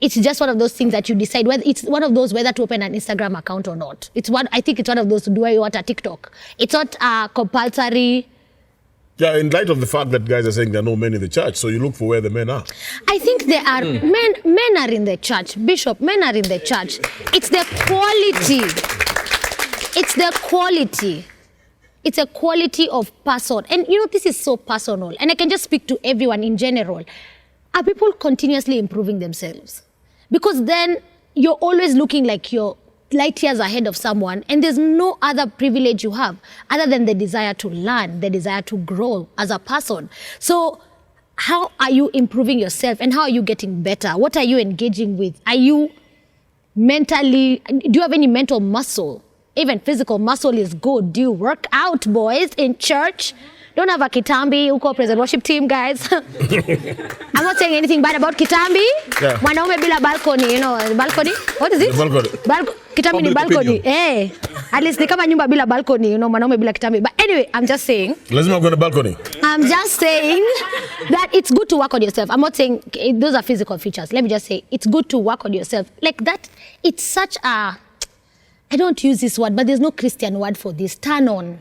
It's just one of those things that you decide whether to open an Instagram account or not. I think it's one of those, do I want a TikTok? It's not compulsory. Yeah, in light of the fact that guys are saying there are no men in the church, so you look for where the men are. I think there are men are in the church. Bishop, men are in the church. It's the quality. It's the quality. It's a quality of person. And you know, this is so personal. And I can just speak to everyone in general. Are people continuously improving themselves? Because then you're always looking like you're light years ahead of someone, and there's no other privilege you have other than the desire to learn, the desire to grow as a person. So how are you improving yourself, and how are you getting better? What are you engaging with? Are you mentally, do you have any mental muscle? Even physical muscle is good. Do you work out, boys, in church? Don't have a Kitambi, uko present worship team, guys. I'm not saying anything bad about Kitambi. Yeah. Mwanaume bila balcony, you know, balcony? What is it? The balcony. Kitambi ni Public balcony. opinion. At least ni kama nyumba bila balcony, you know, mwanaume bila Kitambi. But anyway, I'm just saying. Lazima go on the balcony. I'm just saying that it's good to work on yourself. I'm not saying those are physical features. Let me just say it's good to work on yourself. Like that, it's such a, I don't use this word, but there's no Christian word for this. Turn on.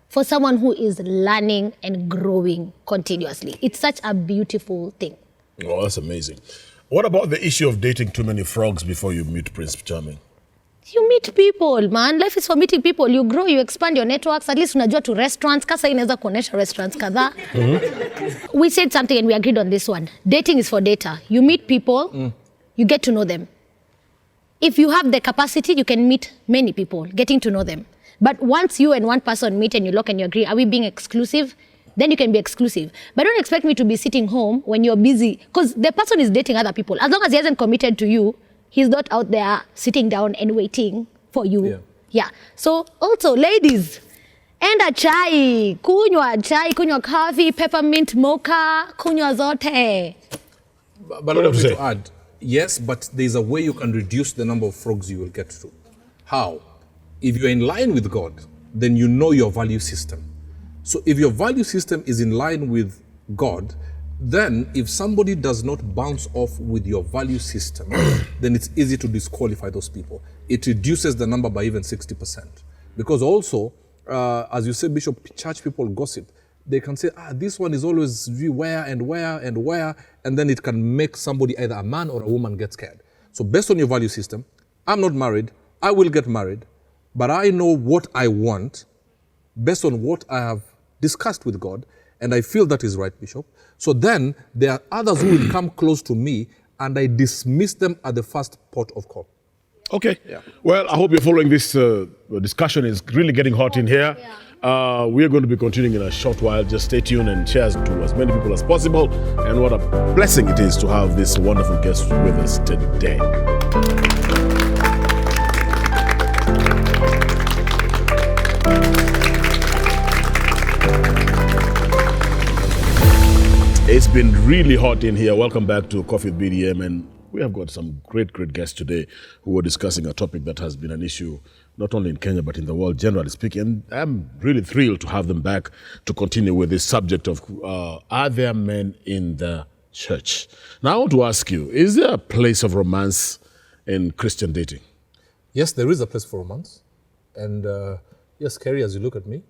For someone who is learning and growing continuously. It's such a beautiful thing. Oh, that's amazing. What about the issue of dating too many frogs before you meet Prince Charming? You meet people, man. Life is for meeting people. You grow, you expand your networks. At least unajua to restaurants. Kasa inaweza kuonesha restaurants kadhaa. We said something and we agreed on this one. Dating is for data. You meet people, you get to know them. If you have the capacity, you can meet many people, getting to know them. But once you and one person meet and you look and you agree, are we being exclusive? Then you can be exclusive. But don't expect me to be sitting home when you're busy. Because the person is dating other people. As long as he hasn't committed to you, he's not out there sitting down and waiting for you. Yeah. So also, ladies, enda chai, kunywa coffee, peppermint mocha, kunywa zote. But allow me to add, yes, but there's a way you can reduce the number of frogs you will get to. How? If you're in line with God, then you know your value system. So if your value system is in line with God, then if somebody does not bounce off with your value system, then it's easy to disqualify those people. It reduces the number by even 60%. Because also, as you said, Bishop, church people gossip. They can say, this one is always where, and then it can make somebody, either a man or a woman, get scared. So based on your value system, I'm not married, I will get married, but I know what I want based on what I have discussed with God, and I feel that is right, Bishop. So then there are others who will come close to me, and I dismiss them at the first port of call. Okay. Yeah. Well, I hope you're following this discussion. It's really getting hot in here. We're going to be continuing in a short while. Just stay tuned and share to as many people as possible. And what a blessing it is to have this wonderful guest with us today. It's been really hot in here. Welcome back to Coffee with BDM, and we have got some great guests today who are discussing a topic that has been an issue not only in Kenya but in the world generally speaking. And I'm really thrilled to have them back to continue with this subject of are there men in the church? Now I want to ask you, is there a place of romance in Christian dating? Yes, there is a place for romance. And yes, Kerry, as you look at me,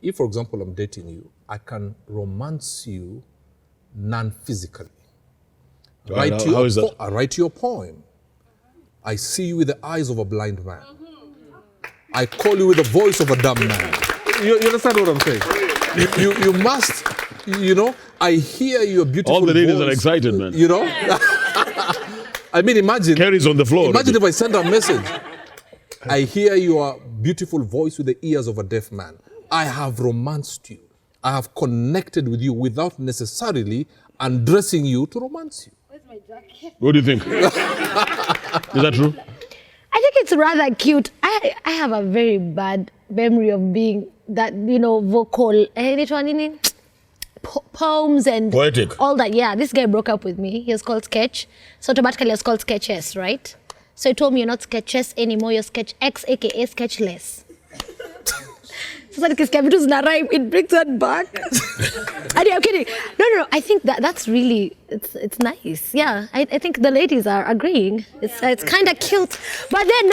if, for example, I'm dating you, I can romance you non-physically. How is that? I write you a poem. I see you with the eyes of a blind man. I call you with the voice of a dumb man. You understand what I'm saying? You must, I hear your beautiful All the ladies voice, are excited, man. I mean, imagine. Kerry's on the floor. Imagine if I send a message. I hear your beautiful voice with the ears of a deaf man. I have romanced you. I have connected with you without necessarily undressing you to romance you. Where's my jacket? What do you think? Is that true? I think it's rather cute. I have a very bad memory of being that, vocal, poems and Poetic. all that. Yeah, this guy broke up with me. He was called Sketch. So automatically I was called Sketches, right? So he told me you're not Sketches anymore, you're Sketch X, aka Sketchless. So it brings that back. I'm kidding. No. I think that's really it's nice. Yeah, I think the ladies are agreeing. It's kind of cute, but then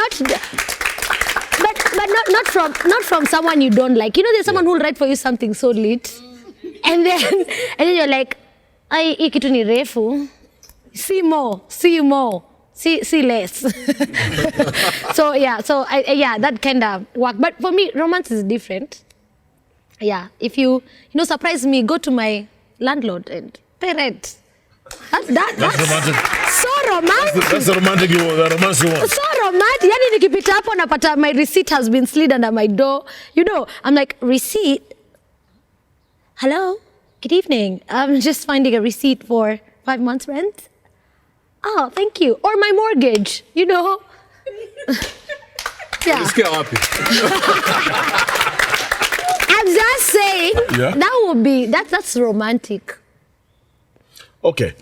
not from someone you don't like. There's someone who'll write for you something so lit, and then you're like, "Ay, hii kitu ni refu. See more. See more. See less." So that kind of work. But for me, romance is different. Yeah, if you surprise me, go to my landlord and pay rent. That's romantic. So romantic. That's the romantic you want, the romance you want. So romantic. Yani nikipita hapo napata my receipt has been slid under my door. I'm like, receipt? Hello? Good evening. I'm just finding a receipt for 5 months rent. Oh, thank you. Or my mortgage, Yeah. Let's get happy. I'm just saying, that's romantic. Okay.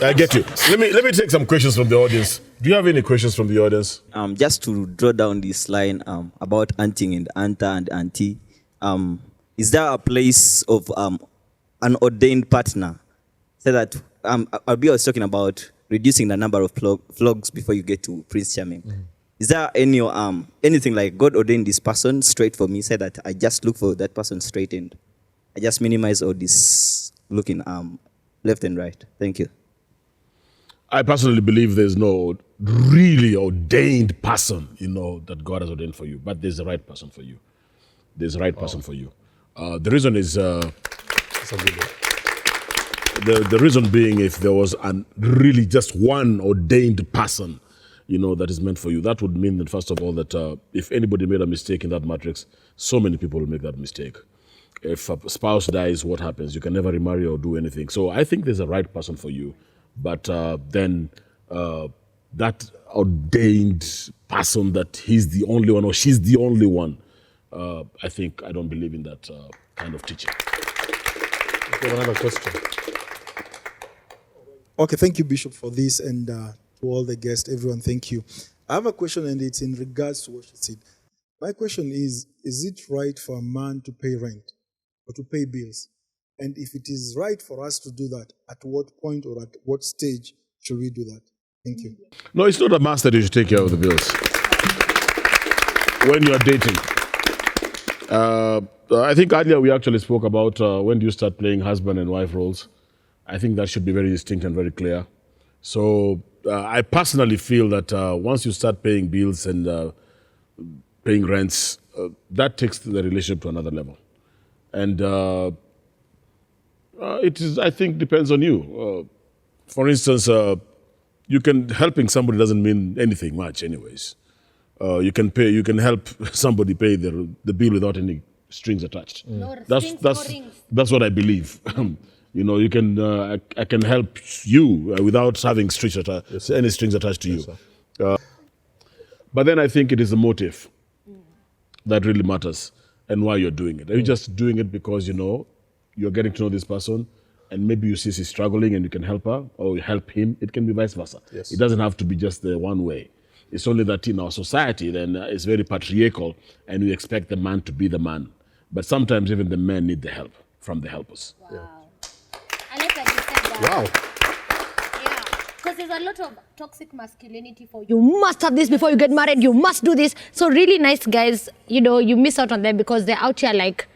I get you. Let me take some questions from the audience. Do you have any questions from the audience? Just to draw down this line about aunting and anta and auntie, is there a place of an ordained partner? So that Albi was talking about reducing the number of vlogs before you get to Prince Charming. Is there anything like God ordained this person straight for me, say that I just look for that person straight and I just minimize all this looking left and right? Thank you. I personally believe there's no really ordained person, that God has ordained for you, but there's the right person for you. There's the right person for you. The reason is That's a good one. The reason being, if there was really just one ordained person, that is meant for you, that would mean that, first of all, that if anybody made a mistake in that matrix, so many people will make that mistake. If a spouse dies, what happens? You can never remarry or do anything. So I think there's a right person for you. But then that ordained person that he's the only one or she's the only one, I don't believe in that kind of teaching. We have another question. Okay, thank you, Bishop, for this, and to all the guests, everyone, thank you. I have a question, and it's in regards to what you said. My question is it right for a man to pay rent or to pay bills? And if it is right for us to do that, at what point or at what stage should we do that? Thank you. No, it's not a must that you should take care of the bills when you're dating. I think earlier we actually spoke about when do you start playing husband and wife roles. I think that should be very distinct and very clear. So I personally feel that once you start paying bills and paying rents, that takes the relationship to another level. And I think, depends on you. For instance, helping somebody doesn't mean anything much anyways. You can help somebody pay the bill without any strings attached. No That's strings. that's what I believe. You can I can help you without having any strings attached to you. But then I think it is the motive that really matters and why you're doing it. Are you just doing it because you're getting to know this person and maybe you see she's struggling and you can help her or you help him, it can be vice versa. Yes. It doesn't have to be just the one way. It's only that in our society, then it's very patriarchal and we expect the man to be the man. But sometimes even the men need the help from the helpers. Wow. I like that you said that. Wow. Yeah, because there's a lot of toxic masculinity for you must have this before you get married, you must do this. So really nice guys, you know, you miss out on them because they're out here like,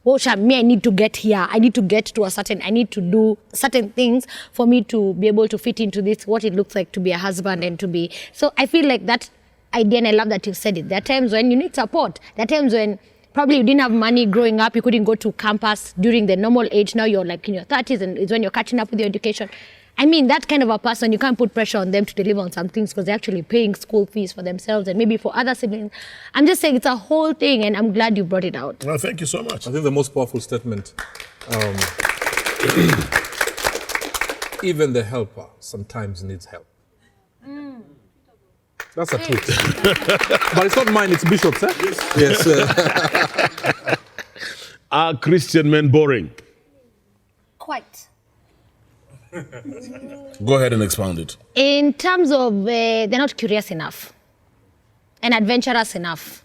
oh, me, I need to get here. I need to get to I need to do certain things for me to be able to fit into this, what it looks like to be a husband and to be. So I feel like that idea, and I love that you said it. There are times when you need support. There are times when probably you didn't have money growing up, you couldn't go to campus during the normal age. Now you're like in your 30s and it's when you're catching up with your education. I mean, that kind of a person, you can't put pressure on them to deliver on some things because they're actually paying school fees for themselves and maybe for other siblings. I'm just saying it's a whole thing and I'm glad you brought it out. Well, thank you so much. I think the most powerful statement, even the helper sometimes needs help. That's a truth. But it's not mine, it's Bishop's, eh? Yes. Are Christian men boring? Quite. Go ahead and expound it. In terms of they're not curious enough and adventurous enough.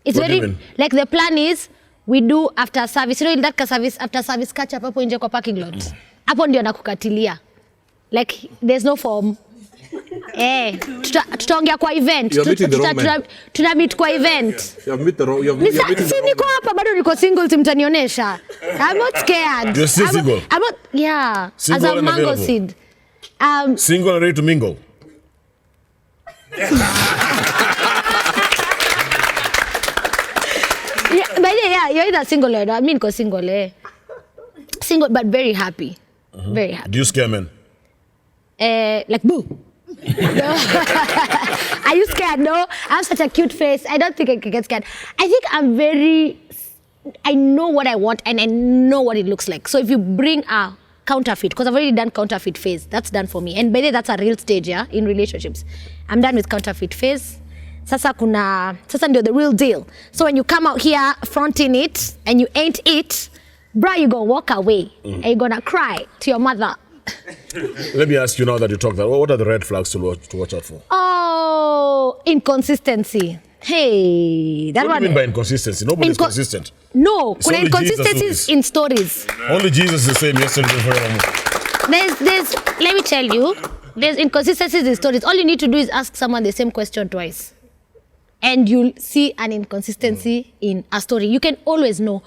It's What do you very mean? like the plan is we do after service. You know that service after service catch up hapo nje kwa parking lot. Hapo ndio nakukatilia. Like there's no form. Tutaongea kwa event. You're meeting the wrong man. Tuna meet kwa event. You have met the wrong, Si niko hapa bado niko single simtanionyesha. I'm not scared. You're still single? I'm not, yeah. Single as a and mango available? seed. Single and ready to mingle? Yeah, but yeah, you're either single or I mean, cause single, single, but very happy, very happy. Do you scare men? Like boo. No. Are you scared? No, I have such a cute face. I don't think I can get scared. I think I know what I want and I know what it looks like. So if you bring a counterfeit, because I've already done counterfeit phase, that's done for me. And by the way, that's a real stage, yeah, in relationships. I'm done with counterfeit phase. Sasa ndio the real deal. So when you come out here fronting it and you ain't it, bruh, you gonna walk away and you're gonna cry to your mother. Let me ask you now that you talk that. What are the red flags to watch out for? Oh, inconsistency. Hey, that What one. do you mean by inconsistency? Nobody's Inco- consistent. No, It's kuna only Jesus who inconsistencies is. in stories. Only Jesus is the same yesterday and forevermore. There's let me tell you, there's inconsistencies in stories. All you need to do is ask someone the same question twice. And you'll see an inconsistency in a story. You can always know.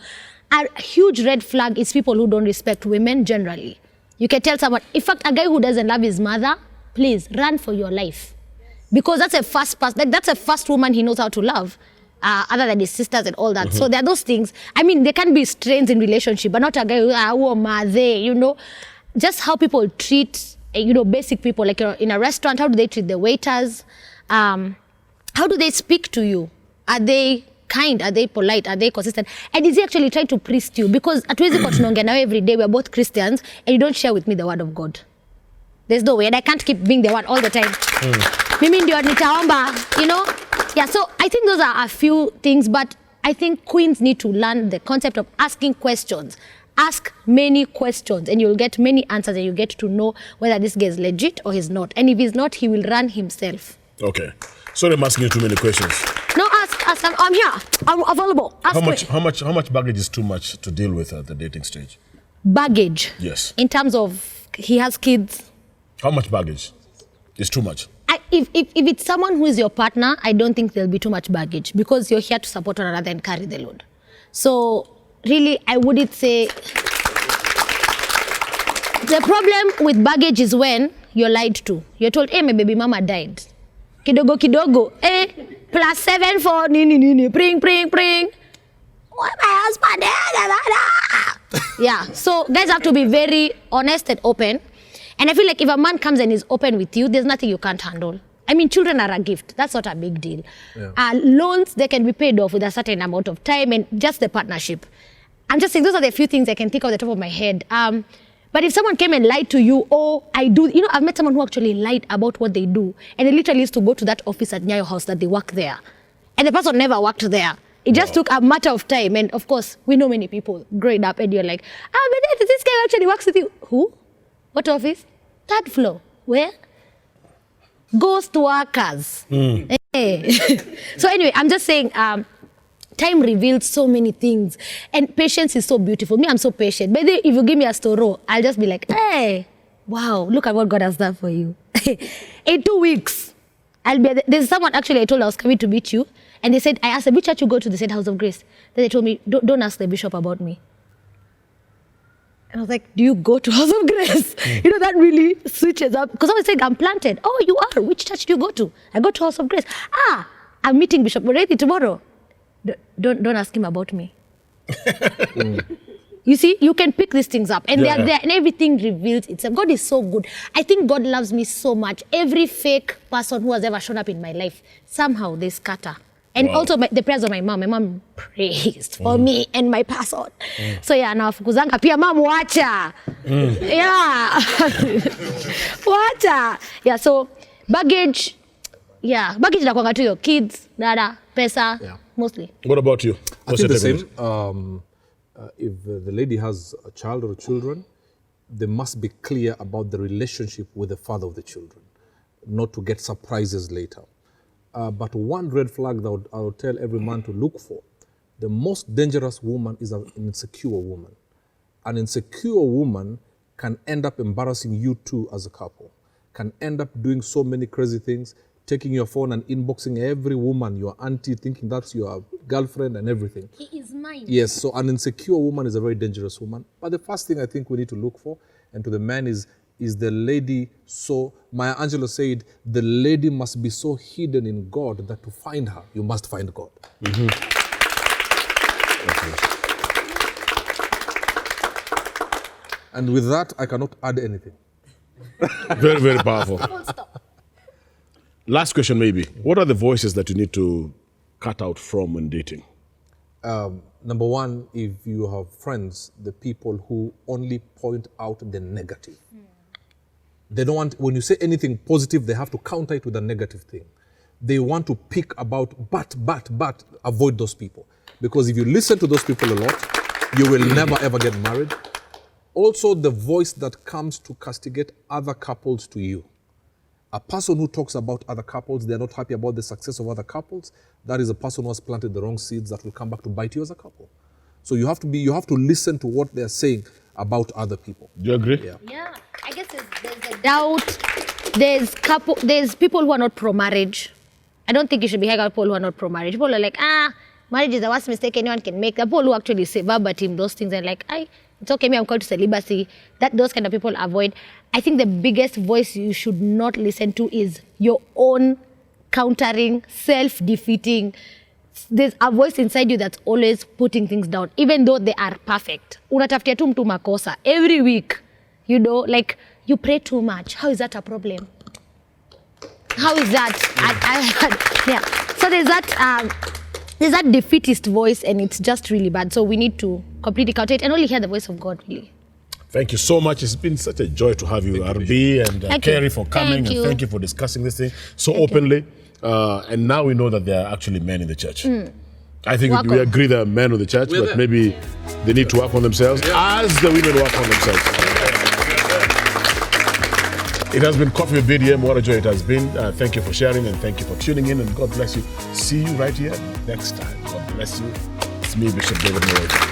A huge red flag is people who don't respect women generally. You can tell someone, in fact, a guy who doesn't love his mother, please run for your life. Because that's a first person, like that's a first woman he knows how to love, other than his sisters and all that. So there are those things. I mean, there can be strains in relationship, but not a guy who, just how people treat, basic people, like in a restaurant, how do they treat the waiters? How do they speak to you? Are they kind? Are they polite? Are they consistent? And is he actually trying to priest you? Because hatuwezi kwa tunaongea nawe every day, we're both Christians, and you don't share with me the word of God. There's no way, and I can't keep being the one all the time. Mimi ndio nitaomba, Yeah, so I think those are a few things, but I think queens need to learn the concept of asking questions. Ask many questions, and you'll get many answers, and you get to know whether this guy is legit or he's not. And if he's not, he will run himself. Okay. Sorry, I'm asking you too many questions. No, ask. I'm here. I'm available. Ask How much baggage is too much to deal with at the dating stage? Baggage. Yes. In terms of he has kids. How much baggage is too much? If it's someone who is your partner, I don't think there'll be too much baggage because you're here to support one another and carry the load. So really, I wouldn't say the problem with baggage is when you're lied to. You're told, hey, my baby mama died. Kidogo kidogo, +7 for nini, pring. What my husband? Yeah, so guys have to be very honest and open. And I feel like if a man comes and is open with you, there's nothing you can't handle. I mean, children are a gift. That's not a big deal. Yeah. Loans, they can be paid off with a certain amount of time and just the partnership. I'm just saying those are the few things I can think of the top of my head. But if someone came and lied to you, I've met someone who actually lied about what they do. And they literally used to go to that office at Nyayo House that they work there. And the person never worked there. It just took a matter of time. And of course, we know many people growing up and you're like, but this guy actually works with you. Who? What office? Third floor. Where? Ghost workers. Hey. So anyway, I'm just saying, time reveals so many things. And patience is so beautiful. Me, I'm so patient. But if you give me a story, I'll just be like, hey, wow, look at what God has done for you. In 2 weeks, there's someone actually I told I was coming to meet you. And they said, I asked them, which church you go to? They said, House of Grace. Then they told me, don't ask the bishop about me. And I was like, do you go to House of Grace? You know, that really switches up. Because I was saying, I'm planted. Oh, you are? Which church do you go to? I go to House of Grace. I'm meeting Bishop Mureithi tomorrow. Don't ask him about me. You see, you can pick these things up. And they are there. And everything reveals itself. God is so good. I think God loves me so much. Every fake person who has ever shown up in my life, somehow they scatter. And also the prayers of my mom prays for me and my person. So yeah, nawafukuzanga pia mom wacha. Yeah. Wacha. Yeah, so baggage inakuanga tu your kids, dada, pesa, mostly. What about you? I think the same. If the lady has a child or children, they must be clear about the relationship with the father of the children, not to get surprises later. But one red flag that I would tell every man to look for, the most dangerous woman is an insecure woman. An insecure woman can end up embarrassing you two as a couple, can end up doing so many crazy things, taking your phone and inboxing every woman, your auntie, thinking that's your girlfriend and everything. He is mine. Yes, so an insecure woman is a very dangerous woman. But the first thing I think we need to look for, and to the man is the lady so, Maya Angelou said, the lady must be so hidden in God that to find her, you must find God. And with that, I cannot add anything. Very, very powerful. Last question maybe. What are the voices that you need to cut out from when dating? Number one, if you have friends, the people who only point out the negative. They don't want, when you say anything positive, they have to counter it with a negative thing. They want to pick about, but, avoid those people. Because if you listen to those people a lot, you will never ever get married. Also, the voice that comes to castigate other couples to you. A person who talks about other couples, they're not happy about the success of other couples, that is a person who has planted the wrong seeds that will come back to bite you as a couple. So you have to listen to what they're saying about other people. Do you agree? Yeah, I guess there's a doubt. There's people who are not pro-marriage. I don't think you should be hanging out with people who are not pro-marriage. People are like, marriage is the worst mistake anyone can make. The people who actually say verbatim those things and like, it's okay, me, I'm called to celibacy. Those kind of people avoid. I think the biggest voice you should not listen to is your own countering, self-defeating. There's a voice inside you that's always putting things down, even though they are perfect. Unatafutia tu mtu makosa every week. You know, like you pray too much. How is that a problem? How is that? Yeah. So there's that defeatist voice, and it's just really bad. So we need to completely counter it and only hear the voice of God, really. Thank you so much. It's been such a joy to have you, RB, and Kerry for coming. Thank you. And thank you for discussing this thing so openly. And now we know that there are actually men in the church. I think we agree there are men in the church, but maybe they need to work on themselves as the women work on themselves. It has been Coffee with BDM. What a joy it has been. Thank you for sharing and thank you for tuning in, and God bless you. See you right here next time. God bless you. It's me, Bishop David Mureithi.